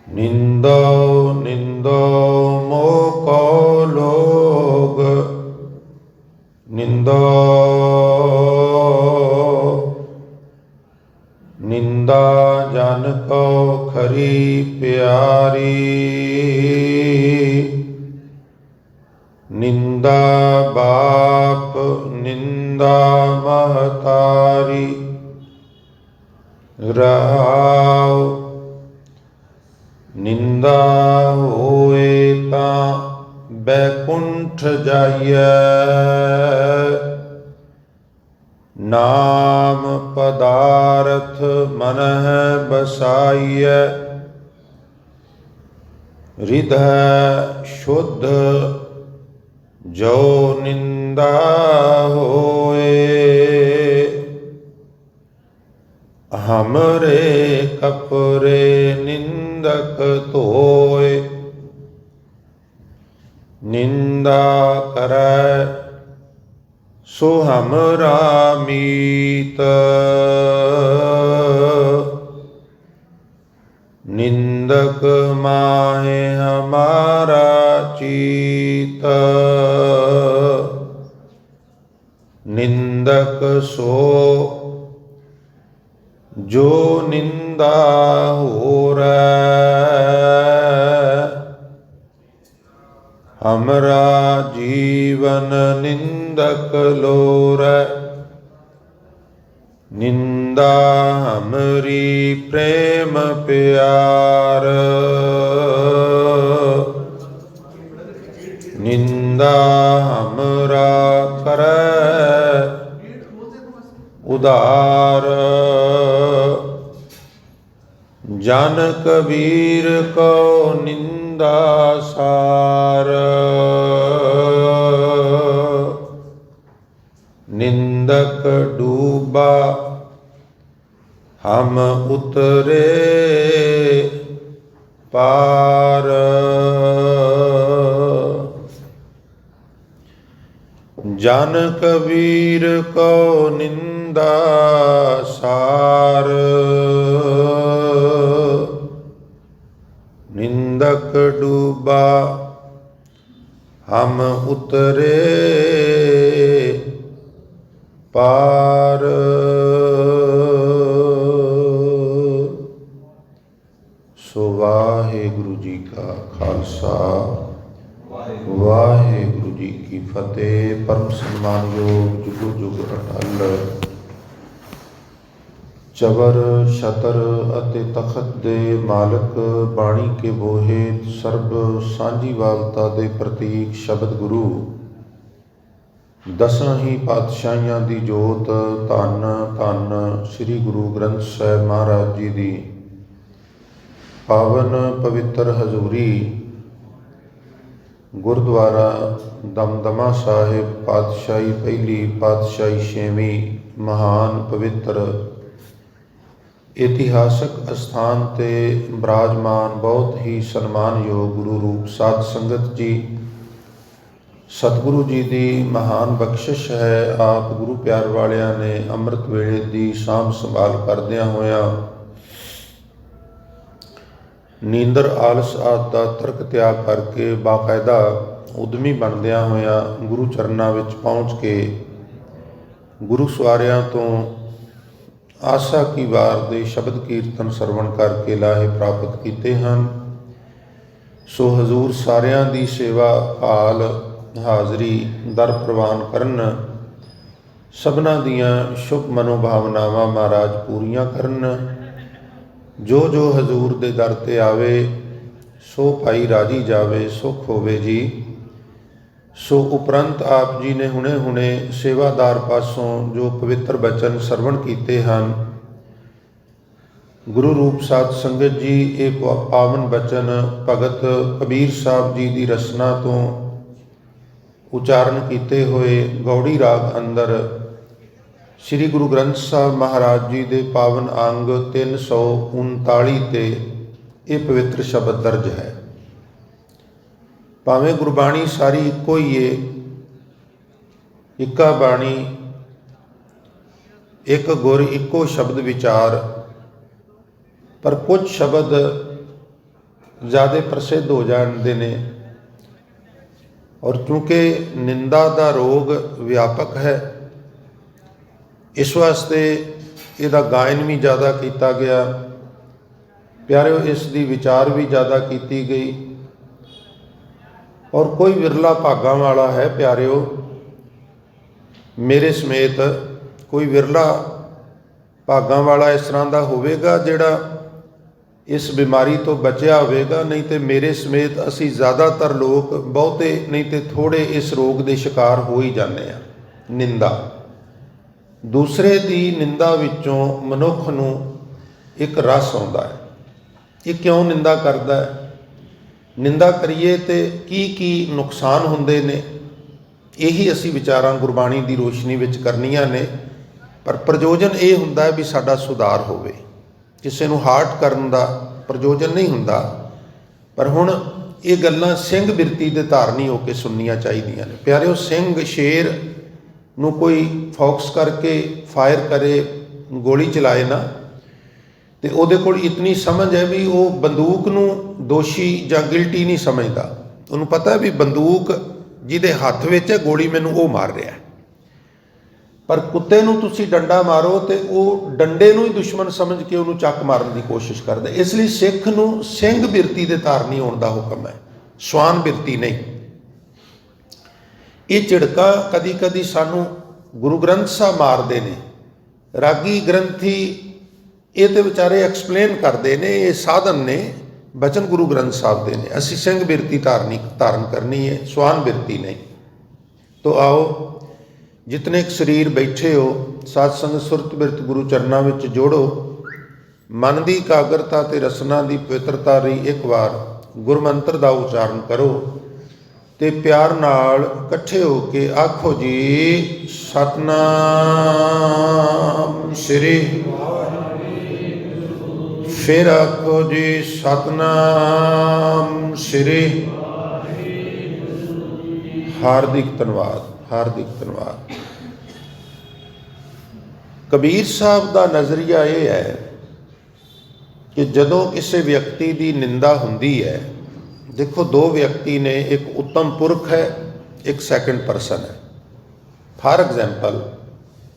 निंदो निंदो मोको लोग निंदो निंदा जन को खरी प्यारी निंदा बाप निंदा महतारी रहाओ निंदा होए तां बैकुंठ जाइए नाम पदारथ मनह बसाइए हृदय शुद्ध जो निंदा होए हमरे कपरे निंदक धोए निंदा करे सो हमरा मीत निंदक माहे हमारा चीत निंदक सो जो निंदा हो हमरा जीवन निंदक लोर निंदा हमरी प्रेम प्यार निंदा हमरा करे उदार जन कबीर को निंदा सार निंदक डूबा हम उतरे पार जन कबीर को निंदा सार निंदक डूबा हम उतरे पार। सो वाहेगुरु जी का खालसा वाहेगुरु जी की फतेह। परम सम्मानयोग जुगो जुग अटल चबर छतर ਅਤੇ ਤਖਤ ਦੇ ਮਾਲਕ ਬਾਣੀ ਕੇ ਬੋਹੇ ਸਰਬ ਸਾਂਝੀਵਾਲਤਾ ਦੇ ਪ੍ਰਤੀਕ ਸ਼ਬਦ ਗੁਰੂ ਦਸਾਂ ਹੀ ਪਾਤਸ਼ਾਹੀਆਂ ਦੀ ਜੋਤ ਧੰਨ ਧੰਨ ਸ੍ਰੀ ਗੁਰੂ ਗ੍ਰੰਥ ਸਾਹਿਬ ਮਹਾਰਾਜ ਜੀ ਦੀ ਪਾਵਨ ਪਵਿੱਤਰ ਹਜ਼ੂਰੀ ਗੁਰਦੁਆਰਾ ਦਮਦਮਾ ਸਾਹਿਬ ਪਾਤਸ਼ਾਹੀ ਪਹਿਲੀ ਪਾਤਸ਼ਾਹੀ ਛੇਵੀਂ ਮਹਾਨ ਪਵਿੱਤਰ ਇਤਿਹਾਸਕ ਅਸਥਾਨ 'ਤੇ ਬਿਰਾਜਮਾਨ ਬਹੁਤ ਹੀ ਸਨਮਾਨਯੋਗ ਗੁਰੂ ਰੂਪ ਸਾਧ ਸੰਗਤ ਜੀ, ਸਤਿਗੁਰੂ ਜੀ ਦੀ ਮਹਾਨ ਬਖਸ਼ਿਸ਼ ਹੈ। ਆਪ ਗੁਰੂ ਪਿਆਰ ਵਾਲਿਆਂ ਨੇ ਅੰਮ੍ਰਿਤ ਵੇਲੇ ਦੀ ਸਾਂਭ ਸੰਭਾਲ ਕਰਦਿਆਂ ਹੋਇਆਂ ਨੀਂਦਰ ਆਲਸ ਆਦਿ ਦਾ ਤਰਕ ਤਿਆਗ ਕਰਕੇ ਬਾਕਾਇਦਾ ਉਦਮੀ ਬਣਦਿਆਂ ਹੋਇਆਂ ਗੁਰੂ ਚਰਨਾਂ ਵਿੱਚ ਪਹੁੰਚ ਕੇ ਗੁਰੂ ਸਵਾਰਿਆਂ ਤੋਂ ਆਸਾ ਕੀ ਵਾਰ ਦੇ ਸ਼ਬਦ ਕੀਰਤਨ ਸਰਵਣ ਕਰਕੇ ਲਾਹੇ ਪ੍ਰਾਪਤ ਕੀਤੇ ਹਨ। ਸੋ ਹਜ਼ੂਰ ਸਾਰਿਆਂ ਦੀ ਸੇਵਾ ਭਾਲ ਹਾਜ਼ਰੀ ਦਰ ਪ੍ਰਵਾਨ ਕਰਨ, ਸਭਨਾਂ ਦੀਆਂ ਸ਼ੁਭ ਮਨੋਭਾਵਨਾਵਾਂ ਮਹਾਰਾਜ ਪੂਰੀਆਂ ਕਰਨ। ਜੋ ਜੋ ਹਜ਼ੂਰ ਦੇ ਦਰ 'ਤੇ ਆਵੇ ਸੋ ਭਾਈ ਰਾਜੀ ਜਾਵੇ, ਸੁਖ ਹੋਵੇ ਜੀ। ਸੋ ਉਪਰੰਤ ਆਪ ਜੀ ਨੇ ਹੁਣੇ ਸੇਵਾਦਾਰ ਪਾਸੋਂ ਜੋ ਪਵਿੱਤਰ ਬਚਨ ਸਰਵਣ ਕੀਤੇ ਹਨ, ਗੁਰੂ ਰੂਪ ਸਾਧ ਸੰਗਤ ਜੀ ਇਹ ਪਾਵਨ ਬਚਨ ਭਗਤ ਕਬੀਰ ਸਾਹਿਬ ਜੀ ਦੀ ਰਸਨਾ ਤੋਂ ਉਚਾਰਨ ਕੀਤੇ ਹੋਏ ਗੌੜੀ ਰਾਗ ਅੰਦਰ ਸ੍ਰੀ ਗੁਰੂ ਗ੍ਰੰਥ ਸਾਹਿਬ ਮਹਾਰਾਜ ਜੀ ਦੇ ਪਾਵਨ ਅੰਗ 339 ਤੇ ਇਹ ਪਵਿੱਤਰ ਸ਼ਬਦ ਦਰਜ ਹੈ। ਭਾਵੇਂ ਗੁਰਬਾਣੀ ਸਾਰੀ ਇੱਕੋ ਹੀ ਏ, ਇੱਕਾ ਬਾਣੀ, ਇੱਕ ਗੁਰ, ਇੱਕੋ ਸ਼ਬਦ ਵਿਚਾਰ, ਪਰ ਕੁਝ ਸ਼ਬਦ ज़्यादा प्रसिद्ध हो जाते हैं। और क्योंकि निंदा का रोग व्यापक है, इस वास्ते इसका गायन भी ज़्यादा किया गया। प्यारिओ, इसकी विचार भी ज़्यादा की गई। और कोई विरला भागा वाला है प्यारिओ, मेरे समेत कोई विरला भागा वाला इस तरह का होवेगा जिहड़ा इस बीमारी तो बचिया होवेगा। नहीं तो मेरे समेत असी ज़्यादातर लोग, बहुते नहीं तो थोड़े, इस रोग के शिकार हो ही जाते हैं। निंदा, दूसरे की निंदा विचों मनुख नूं एक रस आउंदा है। ये क्यों निंदा करता है? निंदा करिए तो की नुकसान हुंदे ने, यही असी विचारां गुरबाणी की रोशनी विच करनियां ने। पर प्रयोजन ये हुंदा है भी साडा सुधार होवे, किसी नूं हार्ट करन दा प्रयोजन नहीं हुंदा। पर हुण ये गल्लां सिंह बिरती दे धारनी होकर सुननियां चाहीदियां ने। प्यारिओ, सिंह शेर नूं कोई फोकस करके फायर करे, गोली चलाए ना, तो उहदे कोल इतनी समझ है भी वो बंदूक नूं दोषी जां गिल्टी नहीं समझदा। उन्होंने पता है भी बंदूक जिहदे हत्थ विच है, गोली मैनूं वो मार रहा है। पर कुत्ते नूं तुसीं डंडा मारो तो वह डंडे नूं ही दुश्मन समझ के उन्होंने चक मारन की कोशिश करता। इसलिए सिख नूं सिंह बिरती दे धारनी होने का हुक्म है, स्वान बिरती नहीं। ये झिड़का कदी कदी सानू गुरु ग्रंथ साहब मारते हैं। रागी ग्रंथी ये तो बेचारे एक्सप्लेन करते हैं, ये साधन ने, बचन गुरु ग्रंथ साहब के ने। असी सिंह बिरती धारण करनी है, स्वान बिरती नहीं। तो आओ, जितने शरीर बैठे हो, सत्संग सुरत बिरत गुरु चरणों में जोड़ो। मन की एकाग्रता ते रसना की पवित्रता रही एक बार गुरमंत्र का उच्चारण करो ते प्यार नाल इकट्ठे हो के आखो जी, सतनाम श्री। फिर आखो जी, सतनाम श्री। हार्दिक धन्यवाद, हार्दिक धन्यवाद। कबीर साहब का नज़रिया ये है कि जदों किसी व्यक्ति की निंदा हुंदी है, देखो दो व्यक्ति ने, एक उत्तम पुरख है, एक सैकंड परसन है। फॉर एग्जाम्पल,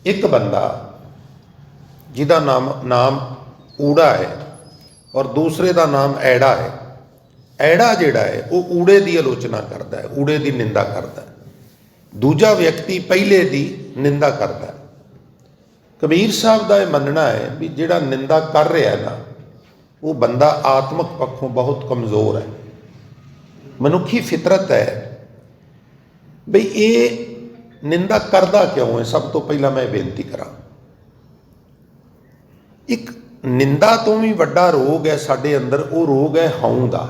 एक बंदा जिहदा नाम ऊड़ा है और दूसरे का नाम ऐड़ा है। ऐड़ा जिहड़ा है वो ऊड़े की आलोचना करता है, ऊड़े की निंदा करता है। दूजा व्यक्ति पहले की निंदा करता है। कबीर साहब का यह मनना है भी जिहड़ा निंदा कर रहा है ना, वो बंदा आत्मक पक्षों बहुत कमज़ोर है। मनुखी फितरत है बई ये निंदा करदा क्यों है। सब तो पहला मैं बेनती करा, एक निंदा तो भी वड्डा रोग है साडे अंदर, वो रोग है हऊँ का।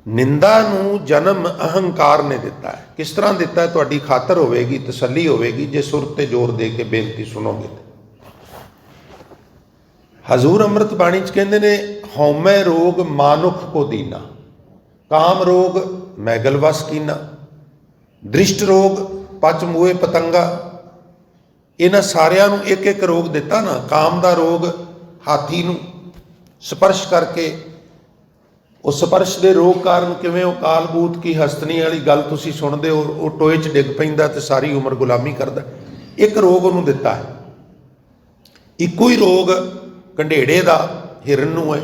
निंदा नूं जन्म अहंकार ने दिता है। किस तरह दिता है? तुहाडी खातर होवेगी, तसल्ली होवेगी जे सुर ते जोर दे के बेनती सुनोगे। हजूर अमृत बाणी च कहंदे ने, हौमै रोग मानुख को दीना, काम रोग मैगल वस कीना, दृष्ट रोग पच मूए पतंगा। इन्हां सारियां नूं एक एक रोग दिता ना। काम का रोग हाथी नूं स्पर्श करके, उस स्पर्श के रोग कारण किवें वो काल बूत की हस्तनी वाली गल तुसीं सुणदे हो, वो टोए च डिग पैंदा ते सारी उम्र गुलामी करदा। एक रोग उन्होंने दिता है। इको ही रोग कंडेड़े का हिरन नूं है,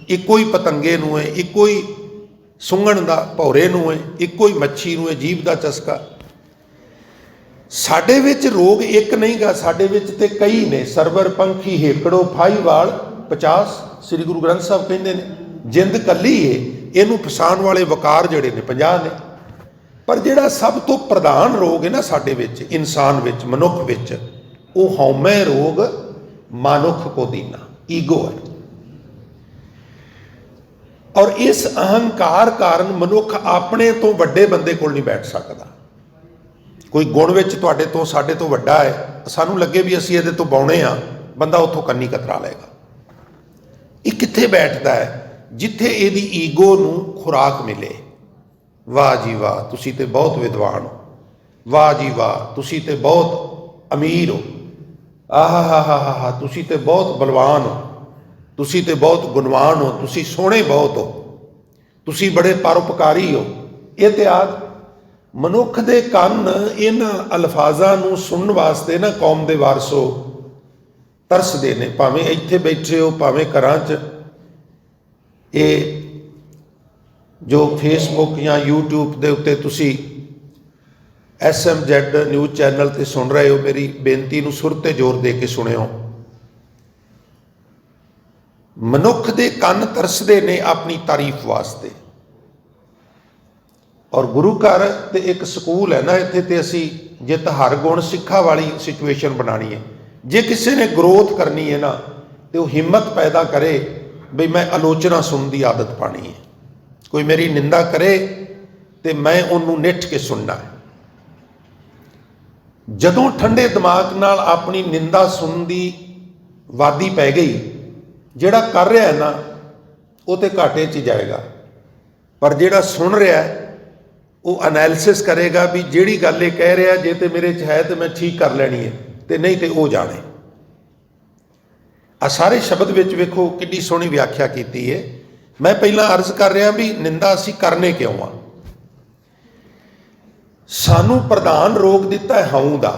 इको ही पतंगे नूं है, इको ही सुंघण का भौरे नूं है, इको ही मच्छी नूं है, जीभ का चस्का। साडे विच रोग एक नहीं गा, साडे विच ते कई ने। सरवर पंखी हेकड़ो फाही वाल 50 श्री गुरु ग्रंथ साहब कहते हैं। जिंद कली है, इनू फसान वाले वकार जड़े ने 50 ने। पर जिहड़ा सब तो प्रधान रोग है ना साडे विच, इंसान विच, मनुख विच, वो हौमै रोग मानुख को दीना, ईगो है। और इस अहंकार कारण मनुख अपने तो वड्डे बंदे कोल नहीं बैठ सकता। कोई गुण विच तुहाडे तो साडे तो वड्डा है, सानू लगे भी असीं इहदे तो बाउणे आ, बंदा उत्थों कन्नी कतरा लेगा। ये कित्थे बैठदा है? जिथे इहदी ईगो नूं खुराक मिले। वाह जी वाह, तुसीं ते बहुत विद्वान हो, वाह जी वाह तुसीं ते बहुत अमीर हो, आहा हा हा हा हा तुसीं ते बहुत बलवान हो, ਤੁਸੀਂ ਤੇ ਬਹੁਤ ਗੁਣਵਾਨ ਹੋ, ਤੁਸੀਂ ਸੋਹਣੇ ਬਹੁਤ ਹੋ, ਤੁਸੀਂ ਬੜੇ ਪਰਉਪਕਾਰੀ ਹੋ ਇਤਿਆਦਿ। ਮਨੁੱਖ ਦੇ ਕੰਨ ਇਹਨਾਂ ਅਲਫਾਜ਼ਾਂ ਨੂੰ ਸੁਣਨ ਵਾਸਤੇ ਨਾ ਕੌਮ ਦੇ ਵਾਰਸੋ ਤਰਸਦੇ ਨੇ। ਭਾਵੇਂ ਇੱਥੇ ਬੈਠੇ ਹੋ, ਭਾਵੇਂ ਘਰਾਂ 'ਚ ਇਹ ਜੋ ਫੇਸਬੁੱਕ ਜਾਂ YouTube ਦੇ ਉੱਤੇ ਤੁਸੀਂ SMZ ਨਿਊਜ਼ ਚੈਨਲ 'ਤੇ ਸੁਣ ਰਹੇ ਹੋ, ਮੇਰੀ ਬੇਨਤੀ ਨੂੰ ਸੁਰ 'ਤੇ ਜ਼ੋਰ ਦੇ ਕੇ ਸੁਣਿਓ। ਮਨੁੱਖ ਦੇ ਕੰਨ ਤਰਸਦੇ ਨੇ ਆਪਣੀ ਤਾਰੀਫ ਵਾਸਤੇ। ਔਰ ਗੁਰੂ ਘਰ ਤੇ ਇੱਕ ਸਕੂਲ ਹੈ ਨਾ ਇੱਥੇ, ਤੇ ਅਸੀਂ ਜਿੱਤ ਹਰ ਗੁਣ ਸਿੱਖਾਂ ਵਾਲੀ ਸਿਚੁਏਸ਼ਨ ਬਣਾਉਣੀ ਹੈ। ਜੇ ਕਿਸੇ ਨੇ ਗਰੋਥ ਕਰਨੀ ਹੈ ਨਾ, ਤੇ ਉਹ ਹਿੰਮਤ ਪੈਦਾ ਕਰੇ ਬਈ ਮੈਂ ਆਲੋਚਨਾ ਸੁਣਨ ਦੀ ਆਦਤ ਪਾਣੀ ਹੈ। ਕੋਈ ਮੇਰੀ ਨਿੰਦਾ ਕਰੇ ਤੇ ਮੈਂ ਉਹਨੂੰ ਨਿੱਠ ਕੇ ਸੁਣਨਾ ਹੈ। ਜਦੋਂ ਠੰਡੇ ਦਿਮਾਗ ਨਾਲ ਆਪਣੀ ਨਿੰਦਾ ਸੁਣਨ ਦੀ ਵਾਦੀ ਪੈ ਗਈ, ਜਿਹੜਾ ਕਰ ਰਿਹਾ ਹੈ ਨਾ ਉਹ ਤੇ ਘਾਟੇ 'ਚ ਜਾਏਗਾ, ਪਰ ਜਿਹੜਾ ਸੁਣ ਰਿਹਾ ਹੈ ਉਹ ਐਨਾਲਿਸਿਸ ਕਰੇਗਾ ਵੀ ਜਿਹੜੀ ਗੱਲ ਇਹ ਕਹਿ ਰਿਹਾ ਜੇ ਤੇ ਮੇਰੇ 'ਚ ਹੈ ਤੇ ਮੈਂ ਠੀਕ ਕਰ ਲੈਣੀ ਹੈ, ਤੇ ਨਹੀਂ ਤੇ ਉਹ ਜਾਣੇ। ਆ ਸਾਰੇ ਸ਼ਬਦ ਵਿੱਚ ਵੇਖੋ ਕਿੰਨੀ ਸੋਹਣੀ ਵਿਆਖਿਆ ਕੀਤੀ ਹੈ। ਮੈਂ ਪਹਿਲਾਂ ਅਰਜ਼ ਕਰ ਰਿਹਾ ਵੀ ਨਿੰਦਾ ਅਸੀਂ ਕਰਨੇ ਕਿਉਂ ਆ। ਸਾਨੂੰ ਪ੍ਰਧਾਨ ਰੋਗ ਦਿੱਤਾ ਹੈ ਹਉ ਦਾ,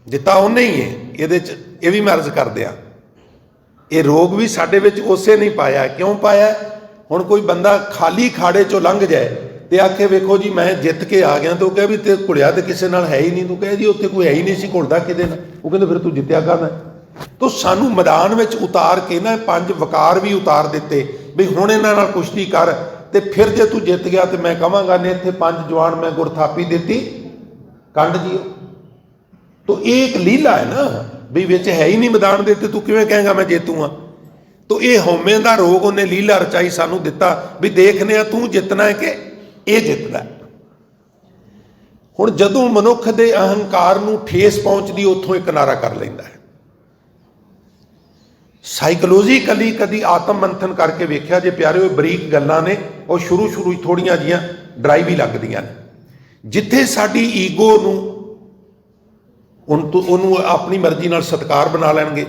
ਦਿੱਤਾ ਉਹਨੇ ਹੀ ਹੈ। ਇਹਦੇ 'ਚ ਇਹ ਵੀ ਮੈਂ ਅਰਜ਼ ਕਰ ਦਿਆਂ, ਇਹ ਰੋਗ ਵੀ ਸਾਡੇ ਵਿੱਚ ਉਸੇ ਨਹੀਂ ਪਾਇਆ। ਕਿਉਂ ਪਾਇਆ? ਹੁਣ ਕੋਈ ਬੰਦਾ ਖਾਲੀ ਖਾੜੇ 'ਚੋਂ ਲੰਘ ਜਾਏ ਤੇ ਆਖੇ ਵੇਖੋ ਜੀ ਮੈਂ ਜਿੱਤ ਕੇ ਆ ਗਿਆ, ਤੇ ਉਹ ਕਹੇ ਵੀ ਤੇ ਘੁਲਿਆ ਤੇ ਕਿਸੇ ਨਾਲ ਹੈ ਹੀ ਨਹੀਂ। ਤੂੰ ਕਹੇ ਜੀ ਉੱਥੇ ਕੋਈ ਹੈ ਹੀ ਨਹੀਂ ਸੀ, ਘੁਲਦਾ ਕਿਹਦੇ ਨਾਲ? ਉਹ ਕਹਿੰਦੇ ਫਿਰ ਤੂੰ ਜਿੱਤਿਆ ਕਰਨਾ। ਤੋ ਸਾਨੂੰ ਮੈਦਾਨ ਵਿੱਚ ਉਤਾਰ ਕੇ ਨਾ 5 ਵਕਾਰ ਵੀ ਉਤਾਰ ਦਿੱਤੇ ਵੀ ਹੁਣ ਇਹਨਾਂ ਨਾਲ ਕੁਸ਼ਤੀ ਕਰ, ਤੇ ਫਿਰ ਜੇ ਤੂੰ ਜਿੱਤ ਗਿਆ ਤੇ ਮੈਂ ਕਹਾਂਗਾ ਨੇ ਇੱਥੇ 5 ਜਵਾਨ ਮੈਂ ਗੁਰਥਾਪੀ ਦਿੱਤੀ ਕੰਡ ਜੀਓ। ਤੋ ਇਹ ਇੱਕ ਲੀਲਾ ਹੈ ਨਾ ਵੀ ਵਿੱਚ ਹੈ ਹੀ ਨਹੀਂ ਮੈਦਾਨ ਦੇ, ਤੇ ਤੂੰ ਕਿਵੇਂ ਕਹੇਂਗਾ ਮੈਂ ਜੇਤੂ ਹਾਂ? ਤੋ ਇਹ ਹਉਮੈ ਦਾ ਰੋਗ ਉਹਨੇ ਲੀਲਾ ਰਚਾਈ ਸਾਨੂੰ ਦਿੱਤਾ ਵੀ ਦੇਖਨੇ ਆ ਤੂੰ ਜਿੱਤਣਾ ਹੈ ਕਿ ਇਹ ਜਿੱਤਦਾ। ਹੁਣ ਜਦੋਂ ਮਨੁੱਖ ਦੇ ਅਹੰਕਾਰ ਨੂੰ ਠੇਸ ਪਹੁੰਚਦੀ, ਉੱਥੋਂ ਇਹ ਕਿਨਾਰਾ ਕਰ ਲੈਂਦਾ ਹੈ। ਸਾਈਕੋਲੋਜੀਕਲੀ ਕਦੀ ਆਤਮ ਮੰਥਨ ਕਰਕੇ ਵੇਖਿਆ ਜੇ ਪਿਆਰਿਓ, ਬਰੀਕ ਗੱਲਾਂ ਨੇ, ਉਹ ਸ਼ੁਰੂ ਹੀ ਥੋੜੀਆਂ ਜੀਆਂ ਡਰਾਈਵ ਹੀ ਲੱਗਦੀਆਂ ਨੇ। ਜਿੱਥੇ ਸਾਡੀ ਈਗੋ ਨੂੰ ਉਹਨੂੰ ਆਪਣੀ ਮਰਜ਼ੀ ਨਾਲ ਸਤਿਕਾਰ ਬਣਾ ਲੈਣਗੇ,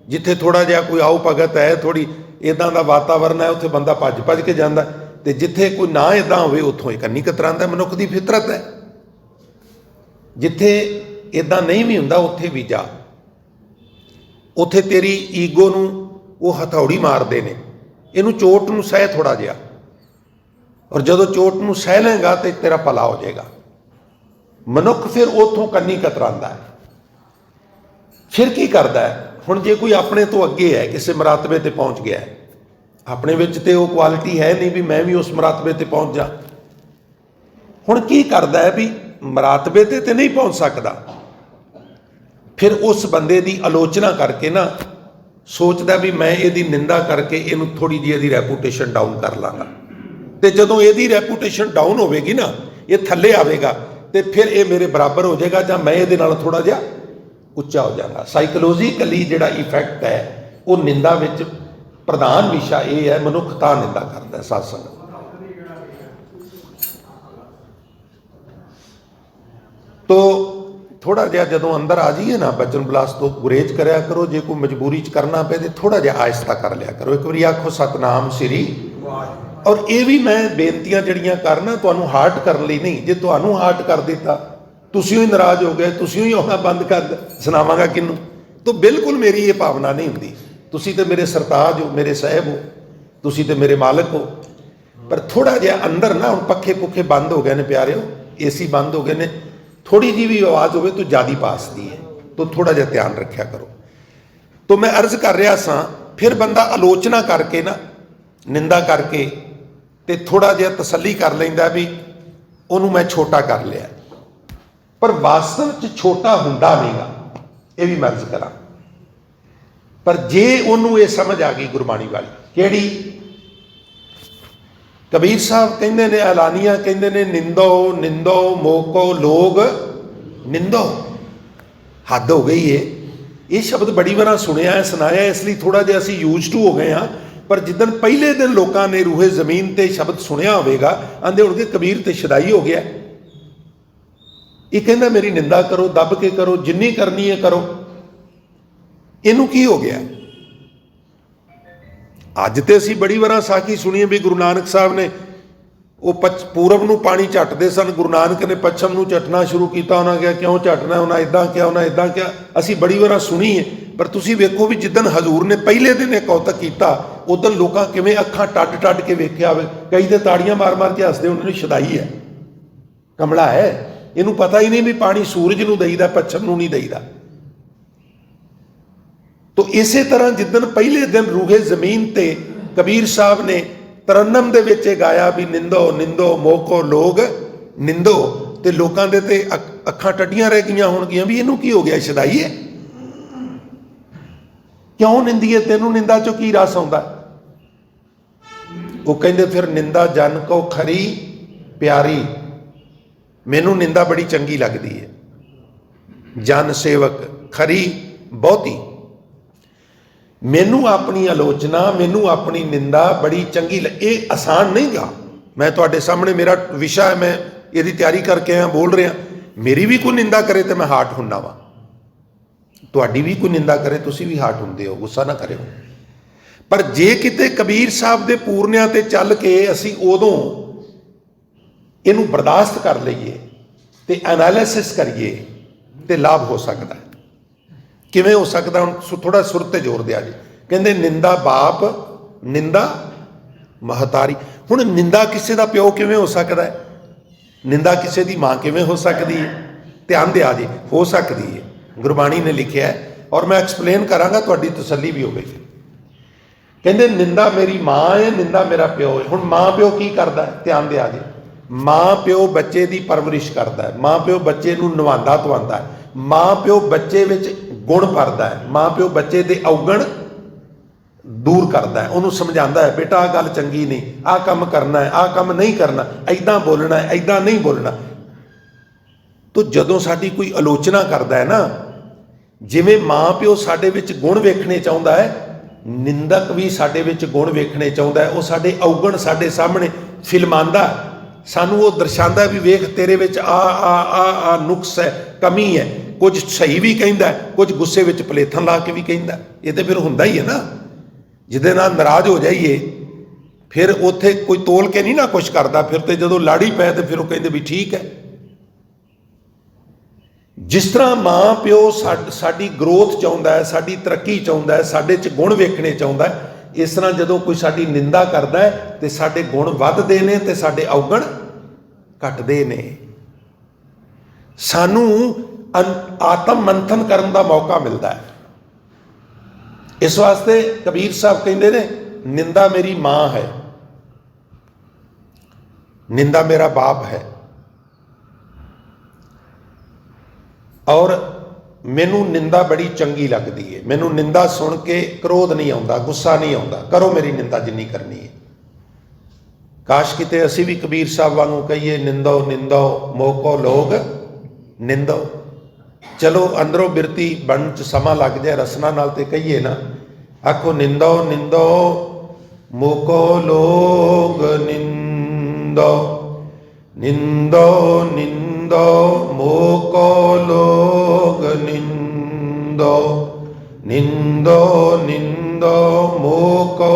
ਜਿੱਥੇ ਥੋੜਾ ਜਿਹਾ ਕੋਈ ਆਓ ਭਗਤ ਹੈ, ਥੋੜੀ ਇਦਾਂ ਦਾ ਵਾਤਾਵਰਨ ਹੈ, ਉੱਥੇ ਬੰਦਾ ਭੱਜ ਕੇ ਜਾਂਦਾ, ਤੇ ਜਿੱਥੇ ਕੋਈ ਨਾ ਇਦਾਂ ਹੋਵੇ ਉੱਥੋਂ ਇੱਕ ਕੰਨੀ ਕਤਰਾਂਦਾ। ਮਨੁੱਖ ਦੀ ਫਿਤਰਤ ਹੈ। ਜਿੱਥੇ ਇਦਾਂ ਨਹੀਂ ਵੀ ਹੁੰਦਾ ਉੱਥੇ ਵੀ ਜਾ, ਉੱਥੇ ਤੇਰੀ ਈਗੋ ਨੂੰ ਉਹ ਹਥੌੜੀ ਮਾਰਦੇ ਨੇ। ਇਹਨੂੰ ਚੋਟ ਨੂੰ ਸਹਿ ਥੋੜਾ ਜਿਹਾ, ਔਰ ਜਦੋਂ ਚੋਟ ਨੂੰ ਸਹਿ ਲੇਗਾ ਤੇ ਤੇਰਾ ਭਲਾ ਹੋ ਜਾਏਗਾ। ਮਨੁੱਖ ਫਿਰ ਉੱਥੋਂ ਕੰਨੀ ਕਤਰਾਂਦਾ ਹੈ। ਫਿਰ ਕੀ ਕਰਦਾ ਹੈ? ਹੁਣ ਜੇ ਕੋਈ ਆਪਣੇ ਤੋਂ ਅੱਗੇ ਹੈ, ਕਿਸੇ ਮਰਾਤਬੇ ਤੇ ਪਹੁੰਚ ਗਿਆ ਹੈ, ਆਪਣੇ ਵਿੱਚ ਤੇ ਉਹ ਕੁਆਲਿਟੀ ਹੈ ਨਹੀਂ ਵੀ ਮੈਂ ਵੀ ਉਸ ਮਰਾਤਬੇ ਤੇ ਪਹੁੰਚ ਜਾ। ਹੁਣ ਕੀ ਕਰਦਾ ਹੈ ਵੀ ਮਰਾਤਬੇ ਤੇ ਨਹੀਂ ਪਹੁੰਚ ਸਕਦਾ, ਫਿਰ ਉਸ ਬੰਦੇ ਦੀ ਆਲੋਚਨਾ ਕਰਕੇ ਨਾ ਸੋਚਦਾ ਵੀ ਮੈਂ ਇਹਦੀ ਨਿੰਦਾ ਕਰਕੇ ਇਹਨੂੰ ਥੋੜੀ ਜਿਹੀ ਇਹਦੀ ਰੈਪੂਟੇਸ਼ਨ ਡਾਊਨ ਕਰ ਲਾਂਗਾ, ਤੇ ਜਦੋਂ ਇਹਦੀ ਰੈਪੂਟੇਸ਼ਨ ਡਾਊਨ ਹੋਵੇਗੀ ਨਾ, ਇਹ ਥੱਲੇ ਆਵੇਗਾ, ਤੇ ਫਿਰ ਇਹ ਮੇਰੇ ਬਰਾਬਰ ਹੋ ਜਾਏਗਾ, ਜਾਂ ਮੈਂ ਇਹਦੇ ਨਾਲ ਥੋੜਾ ਜਿਹਾ ਉੱਚਾ ਹੋ ਜਾਵਾਂਗਾ। ਸਾਈਕੋਲੋਜੀਕਲੀ ਜਿਹੜਾ ਇਫੈਕਟ ਹੈ ਉਹ ਨਿੰਦਾ ਵਿੱਚ ਪ੍ਰਧਾਨ ਵਿਸ਼ਾ ਇਹ ਹੈ। ਮਨੁੱਖ ਤਾਂ ਨਿੰਦਾ ਕਰਦਾ ਸਾਧ ਸੰਗਤ। ਤੋ ਥੋੜਾ ਜਿਹਾ ਜਦੋਂ ਅੰਦਰ ਆ ਜਾਈਏ ਨਾ, ਬਚਨ ਬਲਾਸ ਤੋਂ ਗੁਰੇਜ਼ ਕਰਿਆ ਕਰੋ। ਜੇ ਕੋਈ ਮਜਬੂਰੀ 'ਚ ਕਰਨਾ ਪਏ ਤੇ ਥੋੜਾ ਜਿਹਾ ਆਹਿਸਤਾ ਕਰ ਲਿਆ ਕਰੋ। ਇੱਕ ਵਾਰੀ ਆਖੋ ਸਤਨਾਮ ਸ੍ਰੀ। ਔਰ ਇਹ ਵੀ ਮੈਂ ਬੇਨਤੀਆਂ ਜਿਹੜੀਆਂ ਕਰਨਾ ਤੁਹਾਨੂੰ ਹਾਰਟ ਕਰਨ ਲਈ ਨਹੀਂ। ਜੇ ਤੁਹਾਨੂੰ ਹਾਰਟ ਕਰ ਦਿੱਤਾ, ਤੁਸੀਂ ਹੀ ਨਾਰਾਜ਼ ਹੋ ਗਏ, ਤੁਸੀਂ ਹੀ ਆਉਣਾ ਬੰਦ ਕਰ, ਸੁਣਾਵਾਂਗਾ ਕਿਹਨੂੰ? ਤਾਂ ਬਿਲਕੁਲ ਮੇਰੀ ਇਹ ਭਾਵਨਾ ਨਹੀਂ ਹੁੰਦੀ। ਤੁਸੀਂ ਤੇ ਮੇਰੇ ਸਰਤਾਜ ਹੋ, ਮੇਰੇ ਸਾਹਿਬ ਹੋ, ਤੁਸੀਂ ਤੇ ਮੇਰੇ ਮਾਲਕ ਹੋ। ਪਰ ਥੋੜਾ ਜਿਹਾ ਅੰਦਰ ਨਾ, ਹੁਣ ਪੱਖੇ ਪੁੱਖੇ ਬੰਦ ਹੋ ਗਏ ਨੇ ਪਿਆਰਿਓ, AC ਬੰਦ ਹੋ ਗਏ ਨੇ, ਥੋੜੀ ਜਿਹੀ ਵੀ ਆਵਾਜ਼ ਹੋਵੇ ਤਾਂ ਜ਼ਿਆਦਾ ਪਾਸਦੀ ਹੈ, ਤਾਂ ਥੋੜਾ ਜਿਹਾ ਧਿਆਨ ਰੱਖਿਆ ਕਰੋ। ਤਾਂ ਮੈਂ ਅਰਜ਼ ਕਰ ਰਿਹਾ ਸਾਂ, ਫਿਰ ਬੰਦਾ ਆਲੋਚਨਾ ਕਰਕੇ ਨਾ, ਨਿੰਦਾ ਕਰਕੇ, ਤੇ ਥੋੜਾ ਜਿਹਾ ਤਸੱਲੀ ਕਰ ਲੈਂਦਾ ਵੀ ਉਹਨੂੰ ਮੈਂ ਛੋਟਾ ਕਰ ਲਿਆ, ਪਰ ਵਾਸਤਵ 'ਚ ਛੋਟਾ ਹੁੰਦਾ ਨਹੀਂਗਾ। ਇਹ ਵੀ ਮੈਂ ਅਰਜ਼ ਕਰਾਂ। ਪਰ ਜੇ ਉਹਨੂੰ ਇਹ ਸਮਝ ਆ ਗਈ ਗੁਰਬਾਣੀ ਵਾਲੀ, ਕਿਹੜੀ? ਕਬੀਰ ਸਾਹਿਬ ਕਹਿੰਦੇ ਨੇ, ਐਲਾਨੀਆਂ ਕਹਿੰਦੇ ਨੇ, ਨਿੰਦੋ ਨਿੰਦੋ ਮੋਕੋ ਲੋਗ ਨਿੰਦੋ। ਹੱਦ ਹੋ ਗਈ ਏ। ਇਹ ਸ਼ਬਦ ਬੜੀ ਵਾਰ ਸੁਣਿਆ ਹੈ, ਸੁਣਾਇਆ, ਇਸ ਲਈ ਥੋੜਾ ਜਿਹਾ ਅਸੀਂ ਯੂਜ਼ ਟੂ ਹੋ ਗਏ ਹਾਂ। ਪਰ ਜਿੱਦਣ ਪਹਿਲੇ ਦਿਨ ਲੋਕਾਂ ਨੇ ਰੂਹੇ ਜ਼ਮੀਨ ਤੇ ਸ਼ਬਦ ਸੁਣਿਆ ਹੋਵੇਗਾ, ਆਂਦੇ ਹੋਣਗੇ ਕਬੀਰ ਤੇ ਸ਼ਦਾਈ ਹੋ ਗਿਆ। ਇਹ ਕਹਿੰਦਾ ਮੇਰੀ ਨਿੰਦਾ ਕਰੋ, ਦੱਬ ਕੇ ਕਰੋ, ਜਿੰਨੀ ਕਰਨੀ ਹੈ ਕਰੋ। ਇਹਨੂੰ ਕੀ ਹੋ ਗਿਆ? ਅੱਜ ਤੇ ਅਸੀਂ ਬੜੀ ਵਾਰ ਸਾਖੀ ਸੁਣੀ ਵੀ ਗੁਰੂ ਨਾਨਕ ਸਾਹਿਬ ਨੇ ਉਹ ਪੂਰਬ ਨੂੰ ਪਾਣੀ ਝੱਟਦੇ ਸਨ, ਗੁਰੂ ਨਾਨਕ ਨੇ ਪੱਛਮ ਨੂੰ ਝੱਟਣਾ ਸ਼ੁਰੂ ਕੀਤਾ। ਉਹਨਾਂ ਕਿਹਾ ਕਿਉਂ ਝੱਟਣਾ, ਉਹਨਾਂ ਇੱਦਾਂ ਕਿਹਾ, ਉਹਨਾਂ ਇੱਦਾਂ ਕਿਹਾ। ਅਸੀਂ ਬੜੀ ਵਾਰ ਸੁਣੀ ਹੈ, ਪਰ ਤੁਸੀਂ ਵੇਖੋ ਵੀ ਜਿੱਦਣ ਹਜ਼ੂਰ ਨੇ ਪਹਿਲੇ ਦਿਨ ਇਹ ਕੌਤਕ ਕੀਤਾ, ਉਦੋਂ ਲੋਕਾਂ ਕਿਵੇਂ ਅੱਖਾਂ ਟੱਡ ਟੱਡ ਕੇ ਵੇਖਿਆ ਹੋਵੇ। ਕਈ ਤੇ ਤਾੜੀਆਂ ਮਾਰ ਮਾਰ ਕੇ ਹੱਸਦੇ, ਉਹਨਾਂ ਨੂੰ ਸ਼ਦਾਈ ਹੈ, ਕਮਲਾ ਹੈ, ਇਹਨੂੰ ਪਤਾ ਹੀ ਨਹੀਂ ਵੀ ਪਾਣੀ ਸੂਰਜ ਨੂੰ ਦੇਈਦਾ, ਪੱਛਮ ਨੂੰ ਨਹੀਂ ਦੇਈਦਾ। ਤੋ ਇਸੇ ਤਰ੍ਹਾਂ ਜਿੱਦਣ ਪਹਿਲੇ ਦਿਨ ਰੂਹੇ ਜ਼ਮੀਨ ਤੇ ਕਬੀਰ ਸਾਹਿਬ ਨੇ ਤਰਨਮ ਦੇ ਵਿੱਚ ਇਹ ਗਾਇਆ ਵੀ ਨਿੰਦੋ ਨਿੰਦੋ ਮੋਕੋ ਲੋਗ ਨਿੰਦੋ, ਤੇ ਲੋਕਾਂ ਦੇ ਤੇ ਅੱਖਾਂ ਟੱਡੀਆਂ ਰਹਿ ਗਈਆਂ ਹੋਣਗੀਆਂ ਵੀ ਇਹਨੂੰ ਕੀ ਹੋ ਗਿਆ, ਸ਼ਦਾਈ ਹੈ, ਕਿਉਂ ਨਿੰਦੀਏ, ਤੈਨੂੰ ਨਿੰਦਾ ਚੋਂ ਕੀ ਰਸ ਆਉਂਦਾ। ਉਹ ਕਹਿੰਦੇ ਫਿਰ ਨਿੰਦਾ ਜਨ ਕੋ ਖਰੀ ਪਿਆਰੀ, ਮੈਨੂੰ ਨਿੰਦਾ ਬੜੀ ਚੰਗੀ ਲੱਗਦੀ ਹੈ। ਜਨ ਸੇਵਕ ਖਰੀ ਬਹੁਤੀ, ਮੈਨੂੰ ਆਪਣੀ ਆਲੋਚਨਾ, ਮੈਨੂੰ ਆਪਣੀ ਨਿੰਦਾ ਬੜੀ ਚੰਗੀ ਇਹ ਆਸਾਨ ਨਹੀਂ ਗਾ। ਮੈਂ ਤੁਹਾਡੇ ਸਾਹਮਣੇ ਮੇਰਾ ਵਿਸ਼ਾ ਹੈ, ਮੈਂ ਇਹਦੀ ਤਿਆਰੀ ਕਰਕੇ ਆਇਆ, ਬੋਲ ਰਿਹਾ। ਮੇਰੀ ਵੀ ਕੋਈ ਨਿੰਦਾ ਕਰੇ ਤੇ ਮੈਂ ਹਾਰਟ ਹੁੰਦਾ ਵਾ, ਤੁਹਾਡੀ ਵੀ ਕੋਈ ਨਿੰਦਾ ਕਰੇ ਤੁਸੀਂ ਵੀ ਹਾਰਟ ਹੁੰਦੇ ਹੋ, ਗੁੱਸਾ ਨਾ ਕਰਿਓ। ਪਰ ਜੇ ਕਿਤੇ ਕਬੀਰ ਸਾਹਿਬ ਦੇ ਪੂਰਨਿਆਂ ਤੇ ਚੱਲ ਕੇ ਅਸੀਂ ਉਦੋਂ ਇਹਨੂੰ ਬਰਦਾਸ਼ਤ ਕਰ ਲਈਏ ਤੇ ਐਨਾਲਿਸਿਸ ਕਰੀਏ ਤੇ ਲਾਭ ਹੋ ਸਕਦਾ। ਕਿਵੇਂ ਹੋ ਸਕਦਾ? ਹੁਣ ਥੋੜਾ ਸੁਰ ਤੇ ਜ਼ੋਰ ਦਿਆ ਜੀ। ਕਹਿੰਦੇ ਨਿੰਦਾ ਬਾਪ ਨਿੰਦਾ ਮਹਤਾਰੀ। ਹੁਣ ਨਿੰਦਾ ਕਿਸੇ ਦਾ ਪਿਓ ਕਿਵੇਂ ਹੋ ਸਕਦਾ ਹੈ? ਨਿੰਦਾ ਕਿਸੇ ਦੀ ਮਾਂ ਕਿਵੇਂ ਹੋ ਸਕਦੀ ਹੈ? ਧਿਆਨ ਦਿਆ ਜੀ, ਹੋ ਸਕਦੀ ਹੈ, ਗੁਰਬਾਣੀ ਨੇ ਲਿਖਿਆ ਹੈ, ਔਰ ਮੈਂ ਐਕਸਪਲੇਨ ਕਰਾਂਗਾ, ਤੁਹਾਡੀ ਤਸੱਲੀ ਵੀ ਹੋਵੇਗੀ। ਕਹਿੰਦੇ ਨਿੰਦਾ ਮੇਰੀ ਮਾਂ ਹੈ, ਨਿੰਦਾ ਮੇਰਾ ਪਿਓ ਹੈ। ਹੁਣ ਮਾਂ ਪਿਓ ਕੀ ਕਰਦਾ ਹੈ? ਧਿਆਨ ਦਿਆ ਜੀ। ਮਾਂ ਪਿਓ ਬੱਚੇ ਦੀ ਪਰਵਰਿਸ਼ ਕਰਦਾ ਹੈ, ਮਾਂ ਪਿਓ ਬੱਚੇ ਨੂੰ ਨਵਾਉਂਦਾ ਧਵਾਉਂਦਾ ਹੈ, ਮਾਂ ਪਿਓ ਬੱਚੇ ਵਿੱਚ ਗੁਣ ਭਰਦਾ ਹੈ, ਮਾਂ ਪਿਓ ਬੱਚੇ ਦੇ ਔਗਣ ਦੂਰ ਕਰਦਾ ਹੈ, ਉਹਨੂੰ ਸਮਝਾਉਂਦਾ ਹੈ ਬੇਟਾ ਆਹ ਗੱਲ ਚੰਗੀ ਨਹੀਂ, ਆਹ ਕੰਮ ਕਰਨਾ ਹੈ, ਆਹ ਕੰਮ ਨਹੀਂ ਕਰਨਾ, ਐਦਾਂ ਬੋਲਣਾ ਹੈ, ਐਦਾਂ ਨਹੀਂ ਬੋਲਣਾ। ਤੋ ਜਦੋਂ ਸਾਡੀ ਕੋਈ ਆਲੋਚਨਾ ਕਰਦਾ ਹੈ ਨਾ, ਜਿਵੇਂ ਮਾਂ ਪਿਓ ਸਾਡੇ ਵਿੱਚ ਗੁਣ ਵੇਖਣੇ ਚਾਹੁੰਦਾ ਹੈ, ਨਿੰਦਕ ਵੀ ਸਾਡੇ ਵਿੱਚ ਗੁਣ ਵੇਖਣੇ ਚਾਹੁੰਦਾ ਹੈ। ਉਹ ਸਾਡੇ ਔਗਣ ਸਾਡੇ ਸਾਹਮਣੇ ਫਿਲਮਾਉਂਦਾ, ਸਾਨੂੰ ਉਹ ਦਰਸਾਉਂਦਾ ਵੀ ਵੇਖ ਤੇਰੇ ਵਿੱਚ ਆ ਨੁਕਸ ਹੈ, ਕਮੀ ਹੈ। ਕੁਝ ਸਹੀ ਵੀ ਕਹਿੰਦਾ, ਕੁਝ ਗੁੱਸੇ ਵਿੱਚ ਪਲੇਥਨ ਲਾ ਕੇ ਵੀ ਕਹਿੰਦਾ। ਇਹ ਤੇ ਫਿਰ ਹੁੰਦਾ ਹੀ ਹੈ ਨਾ, ਜਿਹਦੇ ਨਾਲ ਨਾਰਾਜ਼ ਹੋ ਜਾਈਏ ਫਿਰ ਉੱਥੇ ਕੋਈ ਤੋਲ ਕੇ ਨਹੀਂ ਨਾ ਕੁਛ ਕਰਦਾ, ਫਿਰ ਤੇ ਜਦੋਂ ਲਾੜੀ ਪੈ ਤੇ ਫਿਰ ਉਹ ਕਹਿੰਦੇ ਵੀ ਠੀਕ ਹੈ। ਜਿਸ ਤਰ੍ਹਾਂ ਮਾਂ ਪਿਓ ਸਾਡੀ ਗਰੋਥ ਚਾਹੁੰਦਾ ਹੈ, ਸਾਡੀ ਤਰੱਕੀ ਚਾਹੁੰਦਾ ਹੈ, ਸਾਡੇ 'ਚ ਗੁਣ ਵੇਖਣੇ ਚਾਹੁੰਦਾ ਹੈ, ਇਸ ਤਰ੍ਹਾਂ ਜਦੋਂ ਕੋਈ ਸਾਡੀ ਨਿੰਦਾ ਕਰਦਾ ਹੈ ਤੇ ਸਾਡੇ ਗੁਣ ਵੱਧਦੇ ਨੇ ਤੇ ਸਾਡੇ ਔਗਣ ਘਟਦੇ ਨੇ। ਸਾਨੂੰ ਆਤਮ ਮੰਥਨ ਕਰਨ ਦਾ ਮੌਕਾ ਮਿਲਦਾ ਹੈ। ਇਸ ਵਾਸਤੇ ਕਬੀਰ ਸਾਹਿਬ ਕਹਿੰਦੇ ਨੇ ਨਿੰਦਾ ਮੇਰੀ ਮਾਂ ਹੈ, ਨਿੰਦਾ ਮੇਰਾ ਬਾਪ ਹੈ, ਔਰ ਮੈਨੂੰ ਨਿੰਦਾ ਬੜੀ ਚੰਗੀ ਲੱਗਦੀ ਹੈ। ਮੈਨੂੰ ਨਿੰਦਾ ਸੁਣ ਕੇ ਕ੍ਰੋਧ ਨਹੀਂ ਆਉਂਦਾ, ਗੁੱਸਾ ਨਹੀਂ ਆਉਂਦਾ। ਕਰੋ ਮੇਰੀ ਨਿੰਦਾ ਜਿੰਨੀ ਕਰਨੀ ਹੈ। ਕਾਸ਼ ਕਿਤੇ ਅਸੀਂ ਵੀ ਕਬੀਰ ਸਾਹਿਬ ਵਾਂਗੂ ਕਹੀਏ ਨਿੰਦੋ ਨਿੰਦੋ ਮੋਕੋ ਲੋਗ ਨਿੰਦੋ। ਚਲੋ ਅੰਦਰੋਂ ਬਿਰਤੀ ਬਣਨ 'ਚ ਸਮਾਂ ਲੱਗ ਜਾਏ, ਰਸਨਾ ਨਾਲ ਤੇ ਕਹੀਏ ਨਾ। ਆਖੋ ਨਿੰਦੋ ਨਿੰਦੋ ਮੋਕੋ ਲੋਗ ਨਿੰਦੋ, ਨਿੰਦੋ ਨਿੰਦੋ ਮੋਕੋ ਲੋਗ ਨਿੰਦੋ, ਨਿੰਦੋ ਨਿੰਦੋ ਮੋਕੋ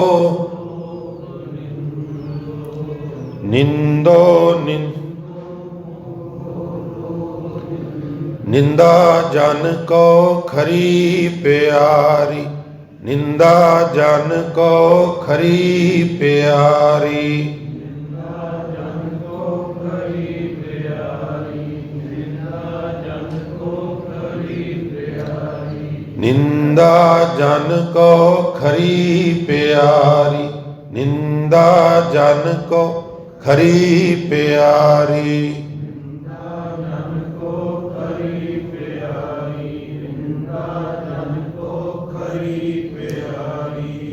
ਨਿੰਦੋ ਨਿੰਦਾ ਜਨ ਕੋ ਖਰੀ ਪਿਆਰੀ, ਨਿੰਦਾ ਜਨ ਕੋ ਖਰੀ ਪਿਆਰੀ, ਨਿੰਦਾ ਜਨ ਕੋ ਖਰੀ ਪਿਆਰੀ, ਨਿੰਦਾ ਜਨ ਕੋ ਖਰੀ ਪਿਆਰੀ,